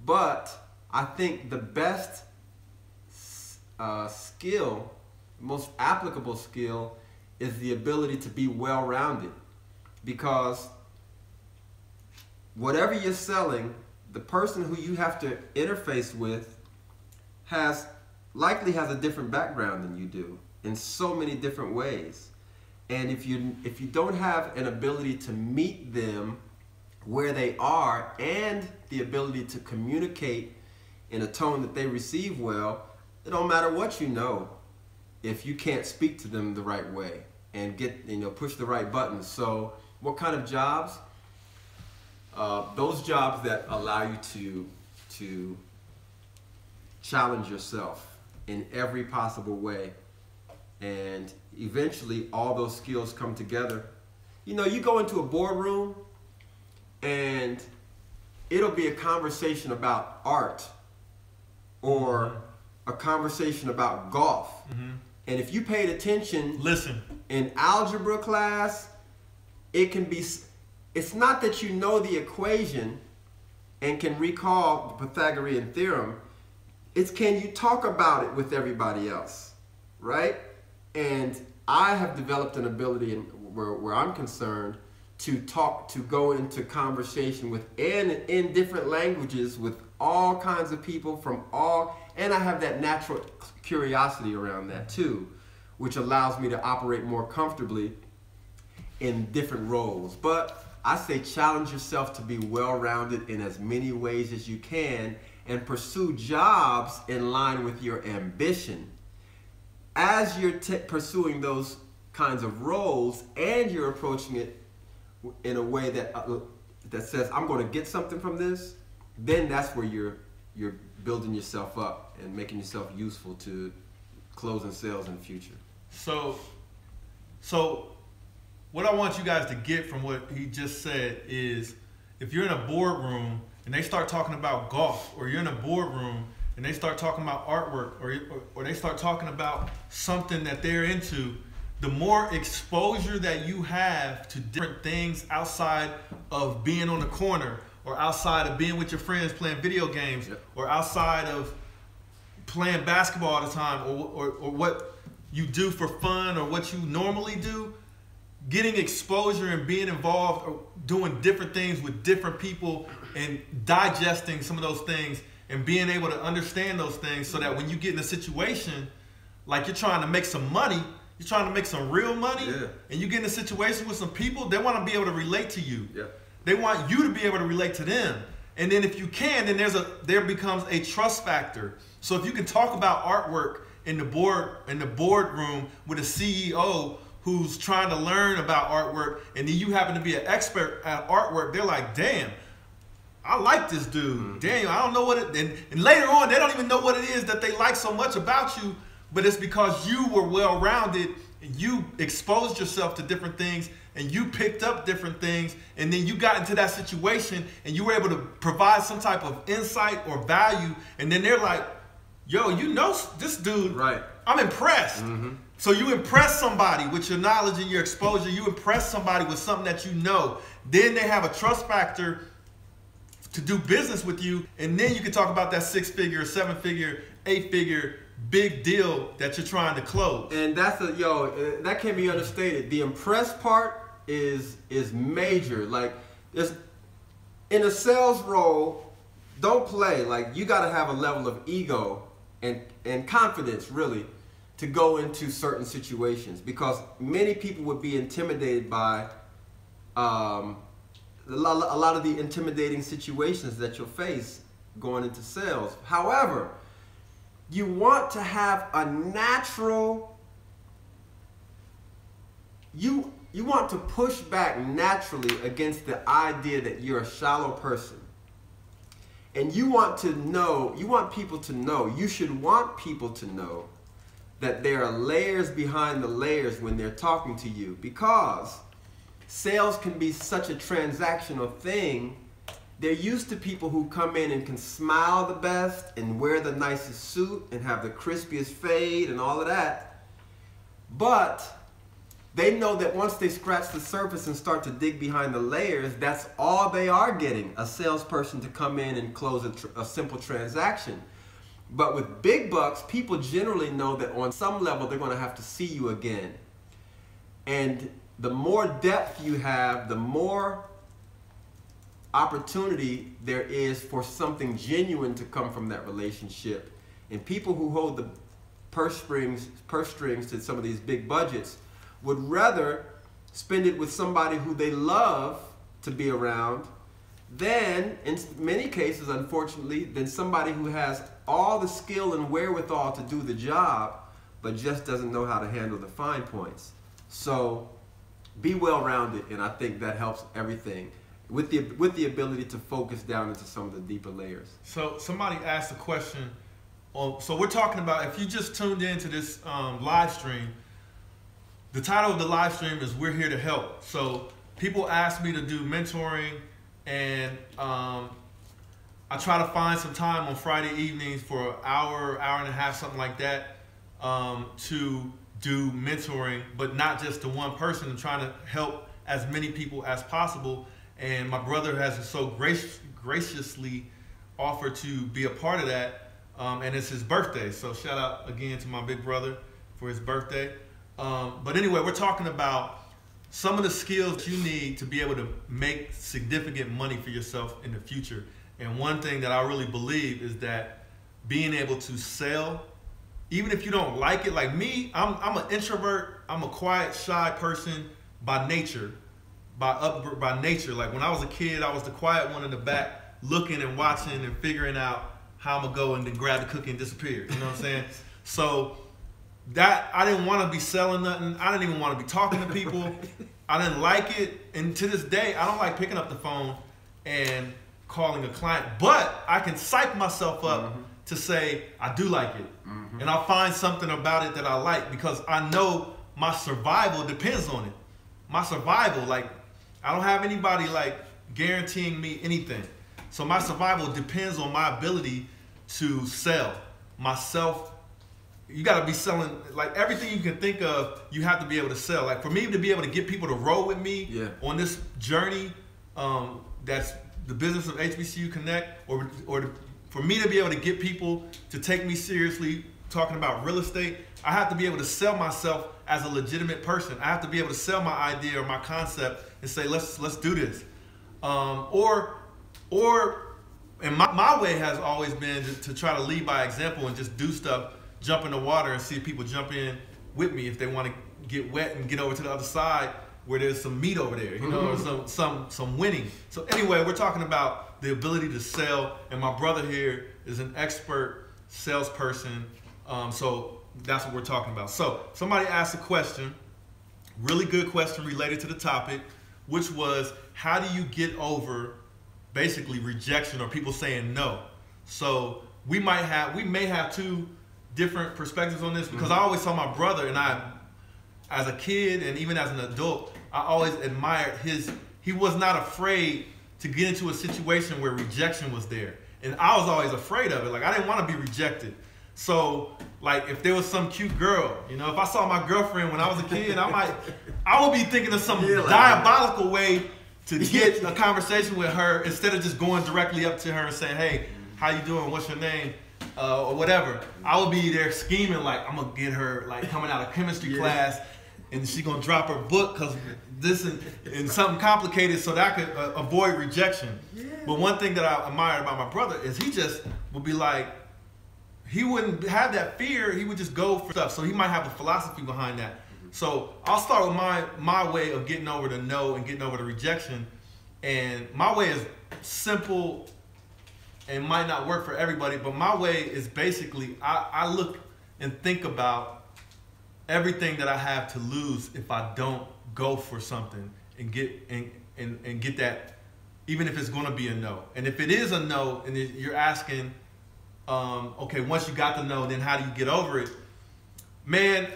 but I think the best skill, most applicable skill, is the ability to be well-rounded, because whatever you're selling, the person who you have to interface with likely has a different background than you do in so many different ways. And if you don't have an ability to meet them where they are, and the ability to communicate in a tone that they receive well, it don't matter what you know if you can't speak to them the right way and push the right buttons. So what kind of jobs? Those jobs that allow you to challenge yourself in every possible way, and eventually all those skills come together. You go into a boardroom and it'll be a conversation about art or a conversation about golf. Mm-hmm. And if you paid attention, listen, in algebra class, it's not that you know the equation and can recall the Pythagorean theorem. It's, can you talk about it with everybody else, right? And I have developed an ability, where I'm concerned, to go into conversation in different languages with all kinds of people and I have that natural curiosity around that too, which allows me to operate more comfortably in different roles. But I say challenge yourself to be well-rounded in as many ways as you can, and pursue jobs in line with your ambition. As you're pursuing those kinds of roles, and you're approaching it in a way that says, I'm going to get something from this, then that's where you're building yourself up and making yourself useful to closing sales in the future. So what I want you guys to get from what he just said is, if you're in a boardroom and they start talking about golf, or you're in a boardroom and they start talking about artwork, or they start talking about something that they're into, the more exposure that you have to different things outside of being on the corner, or outside of being with your friends playing video games, or outside of playing basketball all the time, or what you do for fun, or what you normally do, getting exposure and being involved or doing different things with different people and digesting some of those things and being able to understand those things, so that when you get in a situation like you're trying to make some money, you're trying to make some real money, and you get in a situation with some people, they want to be able to relate to you. They want you to be able to relate to them. And then if you can, then there becomes a trust factor. So if you can talk about artwork in the boardroom with a CEO who's trying to learn about artwork, and then you happen to be an expert at artwork, they're like, damn, I like this dude. Damn, I don't know what it, and later on, they don't even know what it is that they like so much about you, but it's because you were well-rounded, and you exposed yourself to different things, and you picked up different things, and then you got into that situation, and you were able to provide some type of insight or value, and then they're like, yo, you know this dude, right? I'm impressed. So you impress somebody with your knowledge and your exposure. You impress somebody with something that you know. Then they have a trust factor to do business with you, and then you can talk about that 6-figure, 7-figure, 8-figure big deal that you're trying to close. And that's that can't be understated. The impress part is major. Like, in a sales role, don't play. Like, you got to have a level of ego and confidence, really, to go into certain situations, because many people would be intimidated by a lot of the intimidating situations that you'll face going into sales. However, you want to have a natural, you want to push back naturally against the idea that you're a shallow person. And you want to know, you want people to know, you should want people to know that there are layers behind the layers when they're talking to you, because sales can be such a transactional thing. They're used to people who come in and can smile the best and wear the nicest suit and have the crispiest fade and all of that. But they know that once they scratch the surface and start to dig behind the layers, that's all they are getting, a salesperson to come in and close a simple transaction. But with big bucks, people generally know that on some level they're going to have to see you again. And the more depth you have, the more opportunity there is for something genuine to come from that relationship. And people who hold the purse strings to some of these big budgets would rather spend it with somebody who they love to be around than, in many cases, unfortunately, than somebody who has all the skill and wherewithal to do the job, but just doesn't know how to handle the fine points. So be well-rounded, and I think that helps everything, with the ability to focus down into some of the deeper layers. So somebody asked a question. So we're talking about, if you just tuned into this live stream, the title of the live stream is "We're Here to Help." So people ask me to do mentoring, and I try to find some time on Friday evenings for an hour, hour and a half, something like that, to do mentoring, but not just to one person. I'm trying to help as many people as possible. And my brother has so graciously offered to be a part of that, and it's his birthday. So shout out again to my big brother for his birthday. But anyway, we're talking about some of the skills you need to be able to make significant money for yourself in the future. And one thing that I really believe is that being able to sell, even if you don't like it, like me, I'm an introvert. I'm a quiet, shy person by nature. By nature. Like when I was a kid, I was the quiet one in the back, looking and watching and figuring out how I'm gonna go and then grab the cookie and disappear. You know what I'm saying? So that, I didn't want to be selling nothing. I didn't even want to be talking to people. I didn't like it. And to this day, I don't like picking up the phone and calling a client, but I can psych myself up to say, I do like it. And I'll find something about it that I like because I know my survival depends on it. My survival, like, I don't have anybody like guaranteeing me anything. So my survival depends on my ability to sell myself. You got to be selling, like, everything you can think of, you have to be able to sell. Like, for me to be able to get people to roll with me on this journey, that's the business of HBCU Connect, or for me to be able to get people to take me seriously talking about real estate, I have to be able to sell myself as a legitimate person. I have to be able to sell my idea or my concept and say, let's do this. And my way has always been to try to lead by example and just do stuff, jump in the water and see if people jump in with me if they want to get wet and get over to the other side where there's some meat over there, you know, or some winning. So anyway, we're talking about the ability to sell, and my brother here is an expert salesperson. So that's what we're talking about. So somebody asked a question, really good question related to the topic, which was, how do you get over basically rejection or people saying no? So we may have two different perspectives on this, because I always saw my brother, and I, as a kid and even as an adult, I always admired he was not afraid to get into a situation where rejection was there. And I was always afraid of it. Like, I didn't want to be rejected. So, like, if there was some cute girl, you know, if I saw my girlfriend when I was a kid, I would be thinking of some diabolical way to get a conversation with her instead of just going directly up to her and saying, hey, how you doing? What's your name? Or whatever. I would be there scheming like, I'm going to get her, like, coming out of chemistry class, and she's going to drop her book because this and something complicated so that I could avoid rejection. But one thing that I admired about my brother is he just would be like, he wouldn't have that fear. He would just go for stuff. So he might have a philosophy behind that. So I'll start with my way of getting over the no and getting over the rejection. And my way is simple and might not work for everybody, but my way is basically I look and think about everything that I have to lose if I don't go for something and get that, even if it's going to be a no. And if it is a no, and you're asking, okay, once you got the no, then how do you get over it? Man,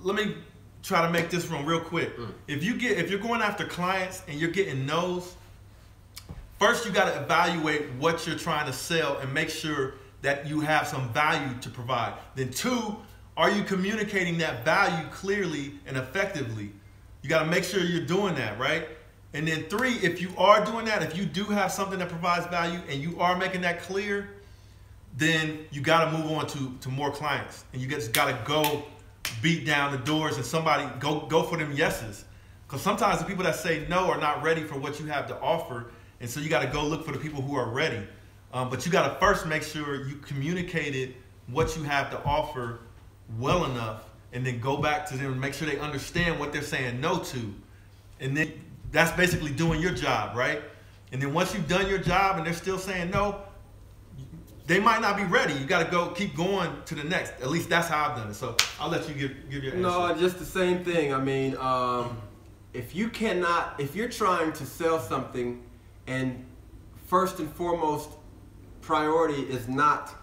let me try to make this one real quick. If you're going after clients and you're getting no's, first you got to evaluate what you're trying to sell and make sure that you have some value to provide. Then two, are you communicating that value clearly and effectively? You got to make sure you're doing that, right? And then three, if you are doing that, if you do have something that provides value and you are making that clear, then you got to move on to more clients. And you just got to go beat down the doors and somebody go for them yeses. Because sometimes the people that say no are not ready for what you have to offer. And so you got to go look for the people who are ready. But you got to first make sure you communicated what you have to offer well enough, and then go back to them and make sure they understand what they're saying no to. And then that's basically doing your job, right? And then once you've done your job and they're still saying no, they might not be ready. You got to keep going to the next. At least that's how I've done it. So I'll let you give your answer. No, just the same thing. I mean, if you're trying to sell something, and first and foremost priority is not,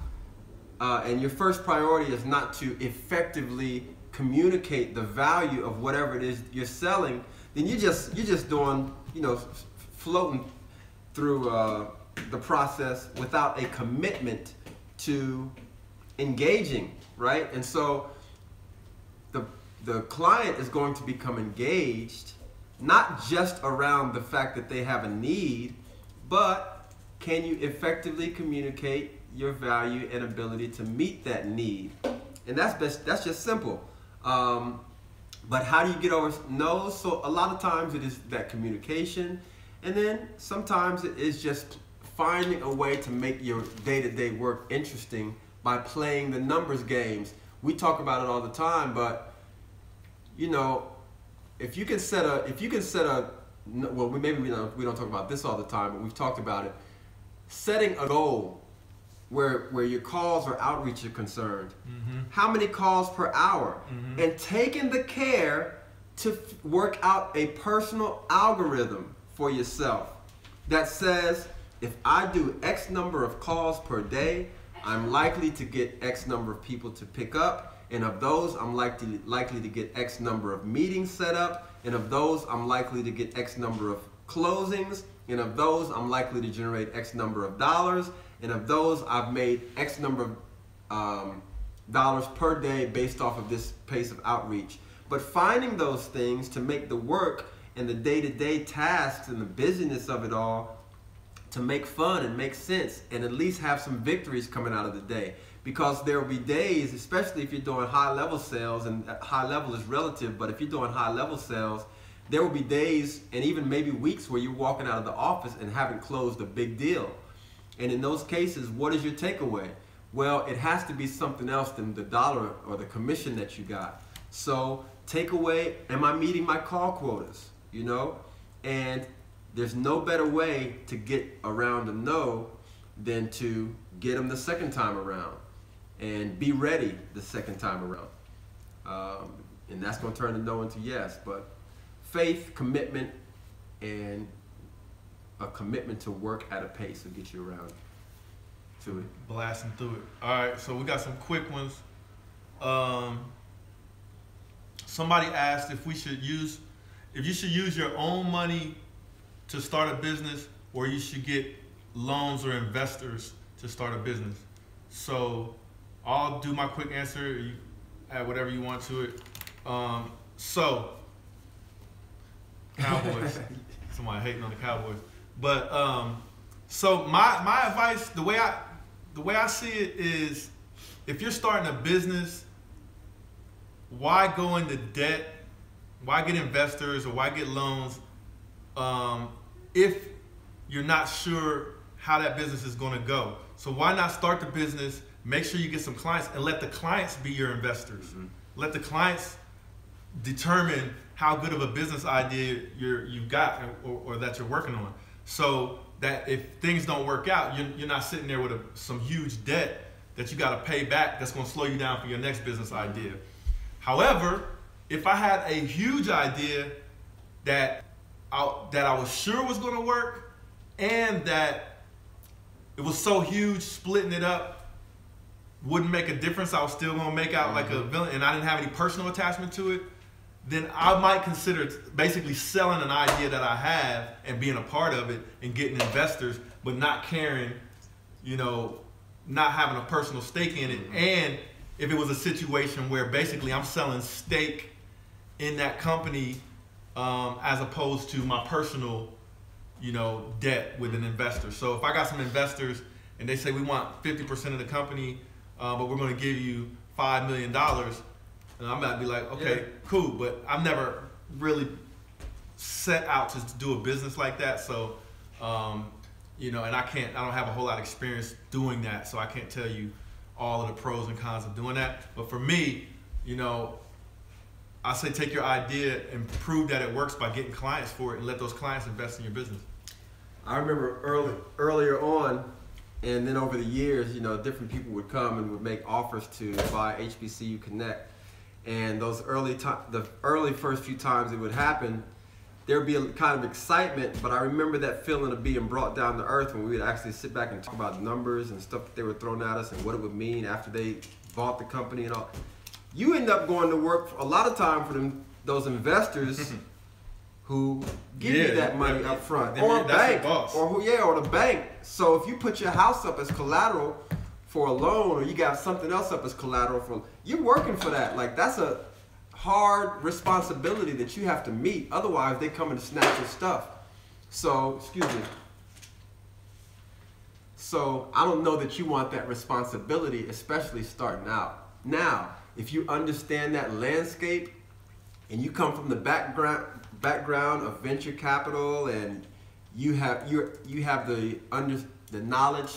and your first priority is not to effectively communicate the value of whatever it is you're selling, then you're just doing, you know, floating through the process without a commitment to engaging, right? And so the client is going to become engaged, not just around the fact that they have a need, but can you effectively communicate your value and ability to meet that need? And that's just simple. But how do you get over no? So a lot of times it is that communication, and then sometimes it is just finding a way to make your day-to-day work interesting by playing the numbers games. We talk about it all the time, but you know, if you can set a well, maybe we don't talk about this all the time, but we've talked about it. Setting a goal where your calls or outreach are concerned. How many calls per hour? And taking the care to work out a personal algorithm for yourself that says, if I do X number of calls per day, I'm likely to get X number of people to pick up, and of those, I'm likely to get X number of meetings set up, and of those, I'm likely to get X number of closings, and of those, I'm likely to generate X number of dollars, and of those, I've made X number of dollars per day based off of this pace of outreach. But finding those things to make the work and the day-to-day tasks and the busyness of it all to make fun and make sense, and at least have some victories coming out of the day. Because there will be days, especially if you're doing high-level sales, and high level is relative, but if you're doing high-level sales, there will be days and even maybe weeks where you're walking out of the office and haven't closed a big deal. And in those cases, what is your takeaway? Well, it has to be something else than the dollar or the commission that you got. So takeaway, am I meeting my call quotas? You know? And there's no better way to get around a no than to get them the second time around and be ready the second time around. And that's going to turn the no into yes. But faith, commitment, and a commitment to work at a pace will get you around to it. Blasting through it. All right, so we got some quick ones. Somebody asked if you should use your own money to start a business, or you should get loans or investors to start a business. So I'll do my quick answer. You add whatever you want to it. So Cowboys. Somebody hating on the Cowboys. But so my advice, the way I see it is, if you're starting a business, why go into debt? Why get investors or why get loans if you're not sure how that business is going to go? So why not start the business, make sure you get some clients, and let the clients be your investors. Mm-hmm. Let the clients determine how good of a business idea you've got or that you're working on. So that if things don't work out, you're not sitting there with some huge debt that you got to pay back that's going to slow you down for your next business idea. However, if I had a huge idea that I was sure was going to work, and that it was so huge, splitting it up wouldn't make a difference, I was still going to make out like a villain, and I didn't have any personal attachment to it, then I might consider basically selling an idea that I have and being a part of it and getting investors, but not caring, not having a personal stake in it. And if it was a situation where basically I'm selling stake in that company as opposed to my personal, debt with an investor. So if I got some investors and they say we want 50% of the company, but we're going to give you $5 million, and I might be like, okay, cool, but I've never really set out to do a business like that. So, and I don't have a whole lot of experience doing that, so I can't tell you all of the pros and cons of doing that. But for me, I say take your idea and prove that it works by getting clients for it, and let those clients invest in your business. I remember earlier on, and then over the years, different people would come and would make offers to buy HBCU Connect. And those the early first few times it would happen, there would be a kind of excitement, but I remember that feeling of being brought down to earth when we would actually sit back and talk about numbers and stuff that they were throwing at us and what it would mean after they bought the company and all. You end up going to work a lot of time for those investors who give you that money up front, or a bank, or the bank. So if you put your house up as collateral for a loan, or you got something else up as collateral for, you're working for that. Like, that's a hard responsibility that you have to meet. Otherwise, they come and snatch your stuff. So, excuse me. So I don't know that you want that responsibility, especially starting out. Now, if you understand that landscape and you come from the background of venture capital, and you have the knowledge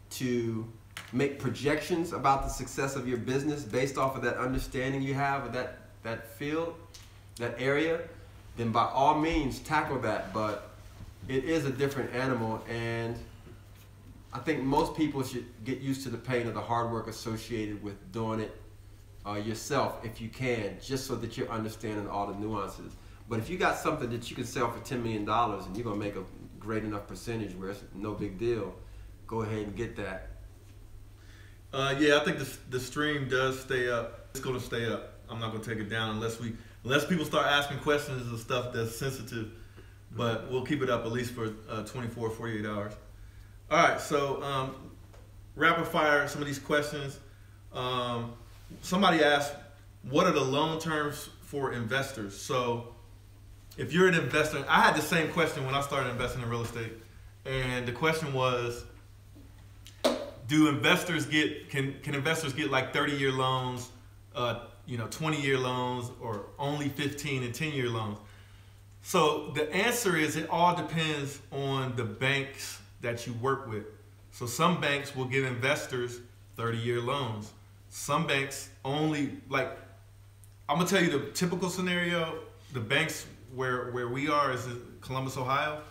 to make projections about the success of your business based off of that understanding you have of that field, that area, then by all means tackle that. But it is a different animal, and I think most people should get used to the pain of the hard work associated with doing it yourself if you can, just so that you're understanding all the nuances. But if you got something that you can sell for $10 million and you're going to make a great enough percentage where it's no big deal, go ahead and get that. Yeah, I think the stream does stay up. It's gonna stay up. I'm not gonna take it down unless people start asking questions and stuff that's sensitive. But we'll keep it up at least for 24, 48 hours. All right, so rapid fire some of these questions. Somebody asked, what are the loan terms for investors? So if you're an investor, I had the same question when I started investing in real estate. And the question was, can investors get like 30-year loans, 20-year loans, or only 15 and 10-year loans? So the answer is it all depends on the banks that you work with. So some banks will give investors 30-year loans. Some banks only, like, I'm gonna tell you the typical scenario. The banks where we are is in Columbus, Ohio.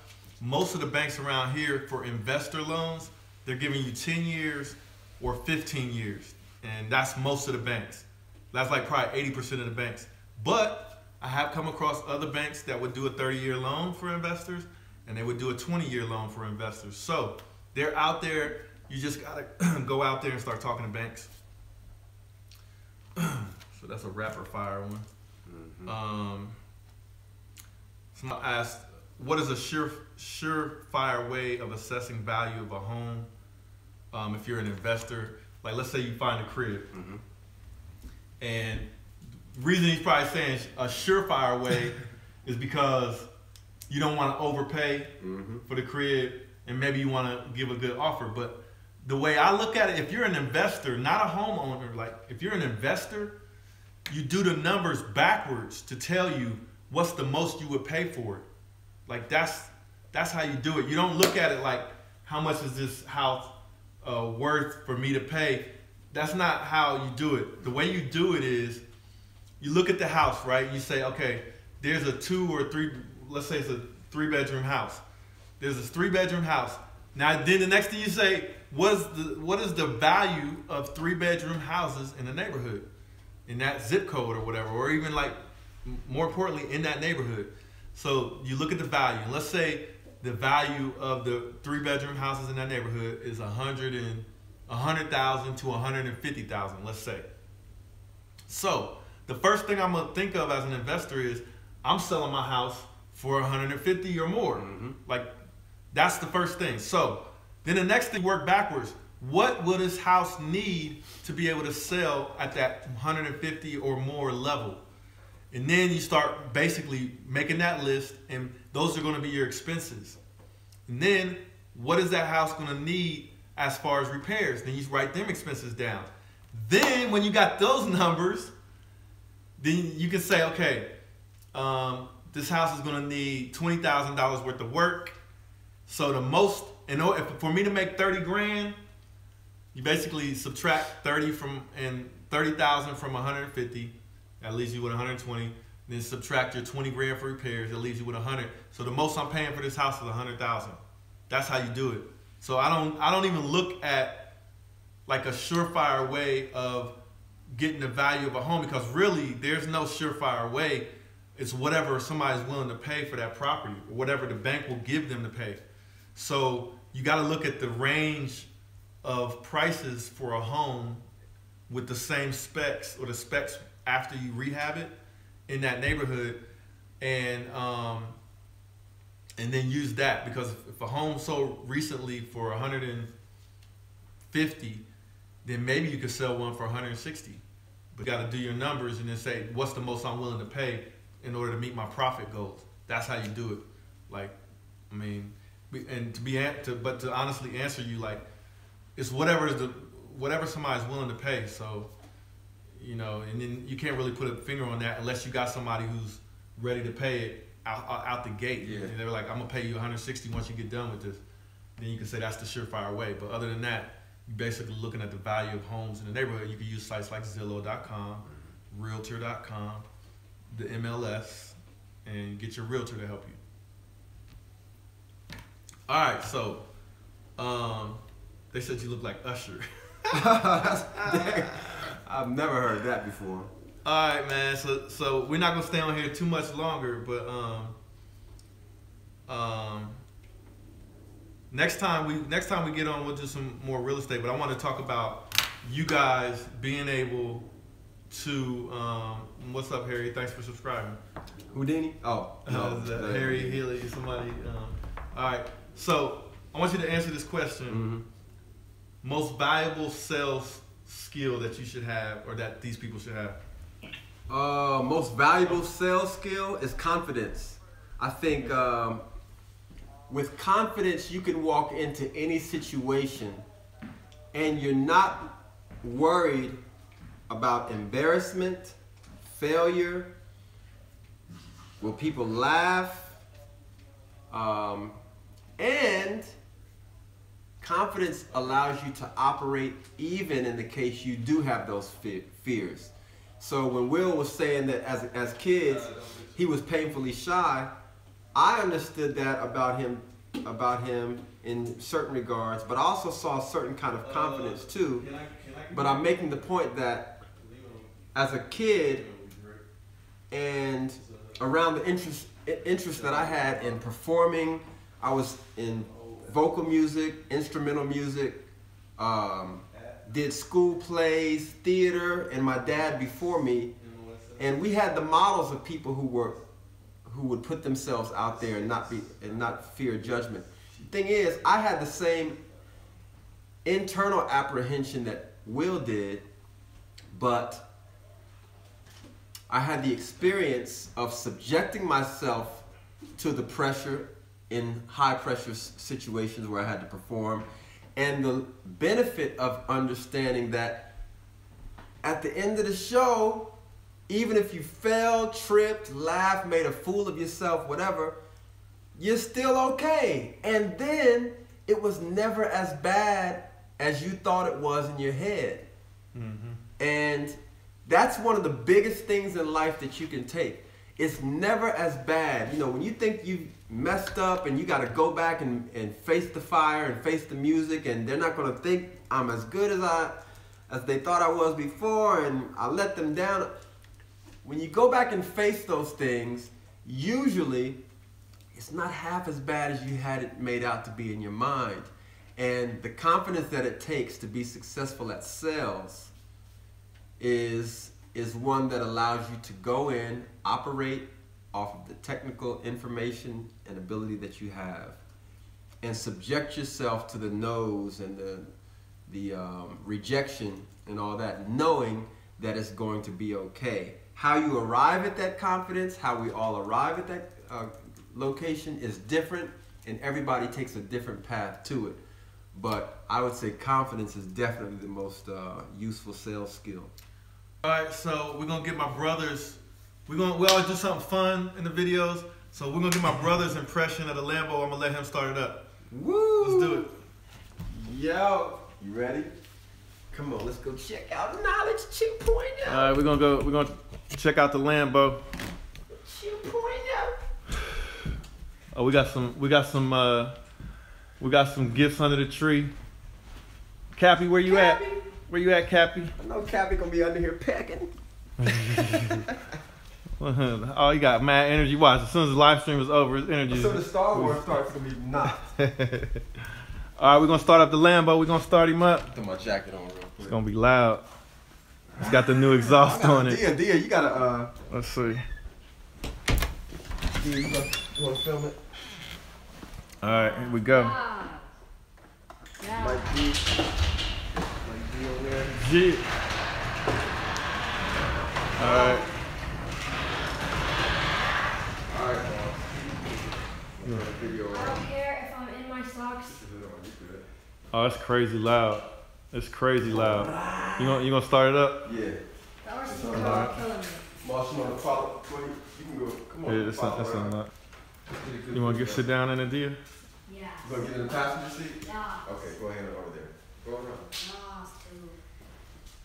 Most of the banks around here for investor loans, they're giving you 10 years or 15 years. And that's most of the banks. That's like probably 80% of the banks. But I have come across other banks that would do a 30-year loan for investors, and they would do a 20-year loan for investors. So they're out there. You just gotta go out there and start talking to banks. So that's a rapid fire one. Mm-hmm. Someone asked, what is a surefire way of assessing value of a home if you're an investor? Like, let's say you find a crib. Mm-hmm. And the reason he's probably saying a surefire way is because you don't want to overpay for the crib, and maybe you want to give a good offer. But the way I look at it, if you're an investor, not a homeowner, like if you're an investor, you do the numbers backwards to tell you what's the most you would pay for it. Like that's how you do it. You don't look at it like, how much is this house worth for me to pay? That's not how you do it. The way you do it is you look at the house, right? You say, okay, there's a 2 or 3, let's say it's a 3-bedroom house. There's this 3-bedroom house. Now then the next thing you say, what is the value of 3-bedroom houses in the neighborhood, in that zip code or whatever, or even like more importantly in that neighborhood. So you look at the value. Let's say the value of the 3-bedroom houses in that neighborhood is $100,000 to $150,000, let's say. So the first thing I'm gonna think of as an investor is I'm selling my house for $150,000 or more. Like that's the first thing. So then the next thing, work backwards. What will this house need to be able to sell at that $150,000 or more level? And then you start basically making that list, and those are going to be your expenses. And then what is that house going to need as far as repairs? Then you write them expenses down. Then when you got those numbers, then you can say, okay, this house is going to need $20,000 worth of work. So the most, for me to make 30 grand, you basically subtract 30,000 from 150. That leaves you with 120. Then subtract your 20 grand for repairs. That leaves you with 100. So the most I'm paying for this house is 100,000. That's how you do it. So I don't even look at like a surefire way of getting the value of a home, because really there's no surefire way. It's whatever somebody's willing to pay for that property, or whatever the bank will give them to pay. So you got to look at the range of prices for a home with the same specs, or the specs after you rehab it in that neighborhood, and then use that. Because if a home sold recently for 150, then maybe you could sell one for 160. But you got to do your numbers and then say, what's the most I'm willing to pay in order to meet my profit goals? That's how you do it. Like, I mean, and to honestly answer you, like, it's whatever somebody's willing to pay. So, you know, and then you can't really put a finger on that unless you got somebody who's ready to pay it out the gate. Yeah. And they're like, I'm gonna pay you 160 once you get done with this. Then you can say that's the surefire way. But other than that, you're basically looking at the value of homes in the neighborhood. You can use sites like Zillow.com, Realtor.com, the MLS, and get your realtor to help you. All right, so they said you look like Usher. I've never heard that before. All right, man. So we're not gonna stay on here too much longer, but next time we get on, we'll do some more real estate. But I want to talk about you guys being able to, what's up, Harry? Thanks for subscribing. Houdini? Oh, no. Harry Healy, somebody. All right. So I want you to answer this question. Mm-hmm. Most valuable sales skill that you should have, or that these people should have. Most valuable sales skill is confidence. I think with confidence, you can walk into any situation and you're not worried about embarrassment, failure, will people laugh, and confidence allows you to operate even in the case you do have those fears. So when Will was saying that as kids, he was painfully shy, I understood that about him in certain regards, but I also saw a certain kind of confidence too. But I'm making the point that as a kid and around the interest that I had in performing, I was in vocal music, instrumental music, did school plays, theater, and my dad before me, and we had the models of people who would put themselves out there and not fear judgment. The thing is, I had the same internal apprehension that Will did, but I had the experience of subjecting myself to the pressure in high pressure situations where I had to perform, and the benefit of understanding that at the end of the show, even if you failed, tripped, laughed, made a fool of yourself, whatever, you're still okay. And then it was never as bad as you thought it was in your head. Mm-hmm. And that's one of the biggest things in life that you can take. It's never as bad. You know, when you think you've messed up and you got to go back and face the fire and face the music, and they're not going to think I'm as good as they thought I was before, and I let them down. When you go back and face those things, usually it's not half as bad as you had it made out to be in your mind. And the confidence that it takes to be successful at sales is one that allows you to go in, operate off of the technical information and ability that you have, and subject yourself to the no's and the rejection and all that, knowing that it's going to be okay. How you arrive at that confidence, how we all arrive at that location is different, and everybody takes a different path to it. But I would say confidence is definitely the most useful sales skill. All right, so we're gonna get my brothers. We always do something fun in the videos. So we're gonna get my brother's impression of the Lambo. I'm gonna let him start it up. Woo! Let's do it. Yo, you ready? Come on, let's go check out Knowledge 2.0. All right, we're gonna check out the Lambo. 2.0. Oh, we got some gifts under the tree. Cappy, where you at? Where you at, Cappy? I know Cappy gonna be under here pecking. Oh, he got mad energy. Watch, as soon as the live stream is over, his energy. As soon as Star Wars starts, it's gonna be knocked. All right, we're gonna start up the Lambo. We're gonna start him up. Put my jacket on real quick. It's gonna be loud. It's got the new exhaust on it. Dia, you gotta Let's see. Dia, you wanna film it? All right, here we go. Yeah. Like D on there. G. All right. All right, boss. Video. I don't care if I'm in my socks. Oh, it's crazy loud. It's crazy loud. You gonna start it up? Yeah. The horse is killing me. Boss, you wanna follow? You can go. Come on. Yeah, that's unlocked. You wanna sit down in the deal? Yeah. You gonna get in the passenger seat? Yeah. Okay, go ahead over there. Go around. Yes, dude.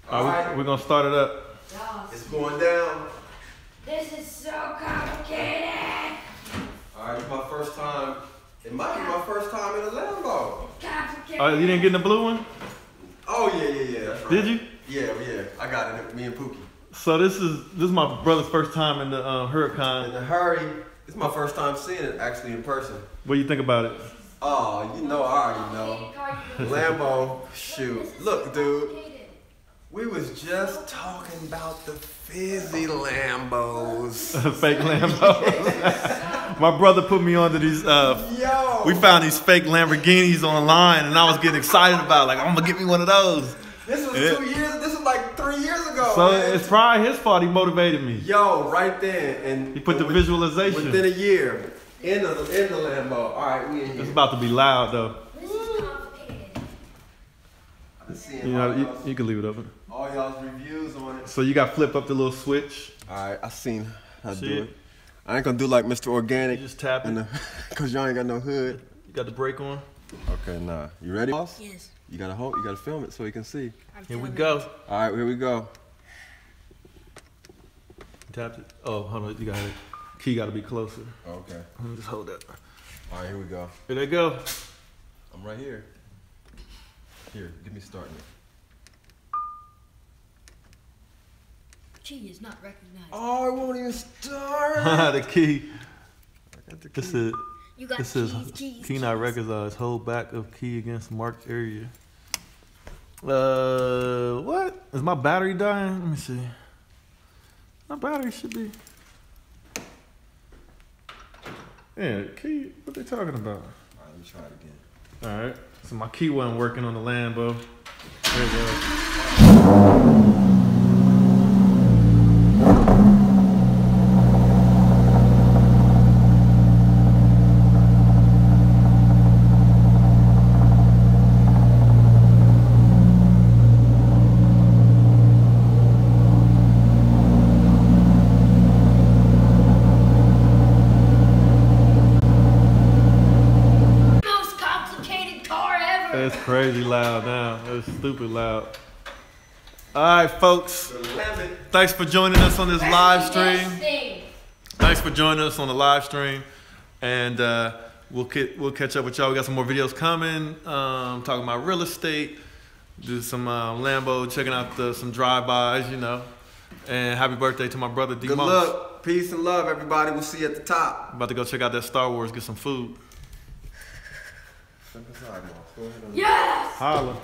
All right, we're gonna start it up. Yes. It's going down. This is so complicated. All right, it's my first time. It might be my first time in a Lambo. Complicated. Oh, you didn't get in the blue one? Oh yeah. That's right. Did you? Yeah. I got it. Me and Pookie. So this is my brother's first time in the Huracan. In a hurry. It's my first time seeing it actually in person. What do you think about it? Oh, you know, I already know. Lambo, shoot. Look, dude. We was just talking about the fizzy Lambos. Fake Lambos. My brother put me onto these. Yo. We found these fake Lamborghinis online, and I was getting excited about it. Like, I'm gonna get me one of those. This was 2 years. This was like 3 years ago. So man. it's probably his fault. He motivated me. Yo, right there, and He put the visualization. within a year in the Lambo. All right, we in here. It's about to be loud though. This is complicated. I've been seeing You know, all, you can leave it open. all y'all's reviews on it. So you got to flip up the little switch. All right, I seen how to See do it? it. I ain't gonna do like Mr. You Organic, just tap it. cause y'all ain't got no hood. You got the brake on. Okay, nah. You ready, boss? Yes. You gotta hold. You gotta film it so you can see. Here we go. All right, here we go. Tap it. Oh, hold on. You got it. Key got to be closer. Okay. Let me just hold that. All right, here we go. Here they go. I'm right here. Here, get me starting it. Key is not recognized. Oh, it won't even start. The key. I got the This key. is. You got This says keys. key not recognized. Hold back of key against marked area. What? Is my battery dying? Let me see. My battery should be. Yeah, key. What they talking about? All right, let me try it again. All right. So my key wasn't working on the Lambo. There it goes. Most complicated car ever. It's crazy loud now. It's stupid loud. All right, folks. Thanks for joining us on this live stream. Thanks for joining us on the live stream, and we'll catch up with y'all. We got some more videos coming. Talking about real estate, do some Lambo, checking out some drive-bys, you know. And happy birthday to my brother D. Good Moss. luck, peace and love, everybody. We'll see you at the top. About to go check out that Star Wars, get some food. Step aside, Moss. Go ahead and Yes! Holla.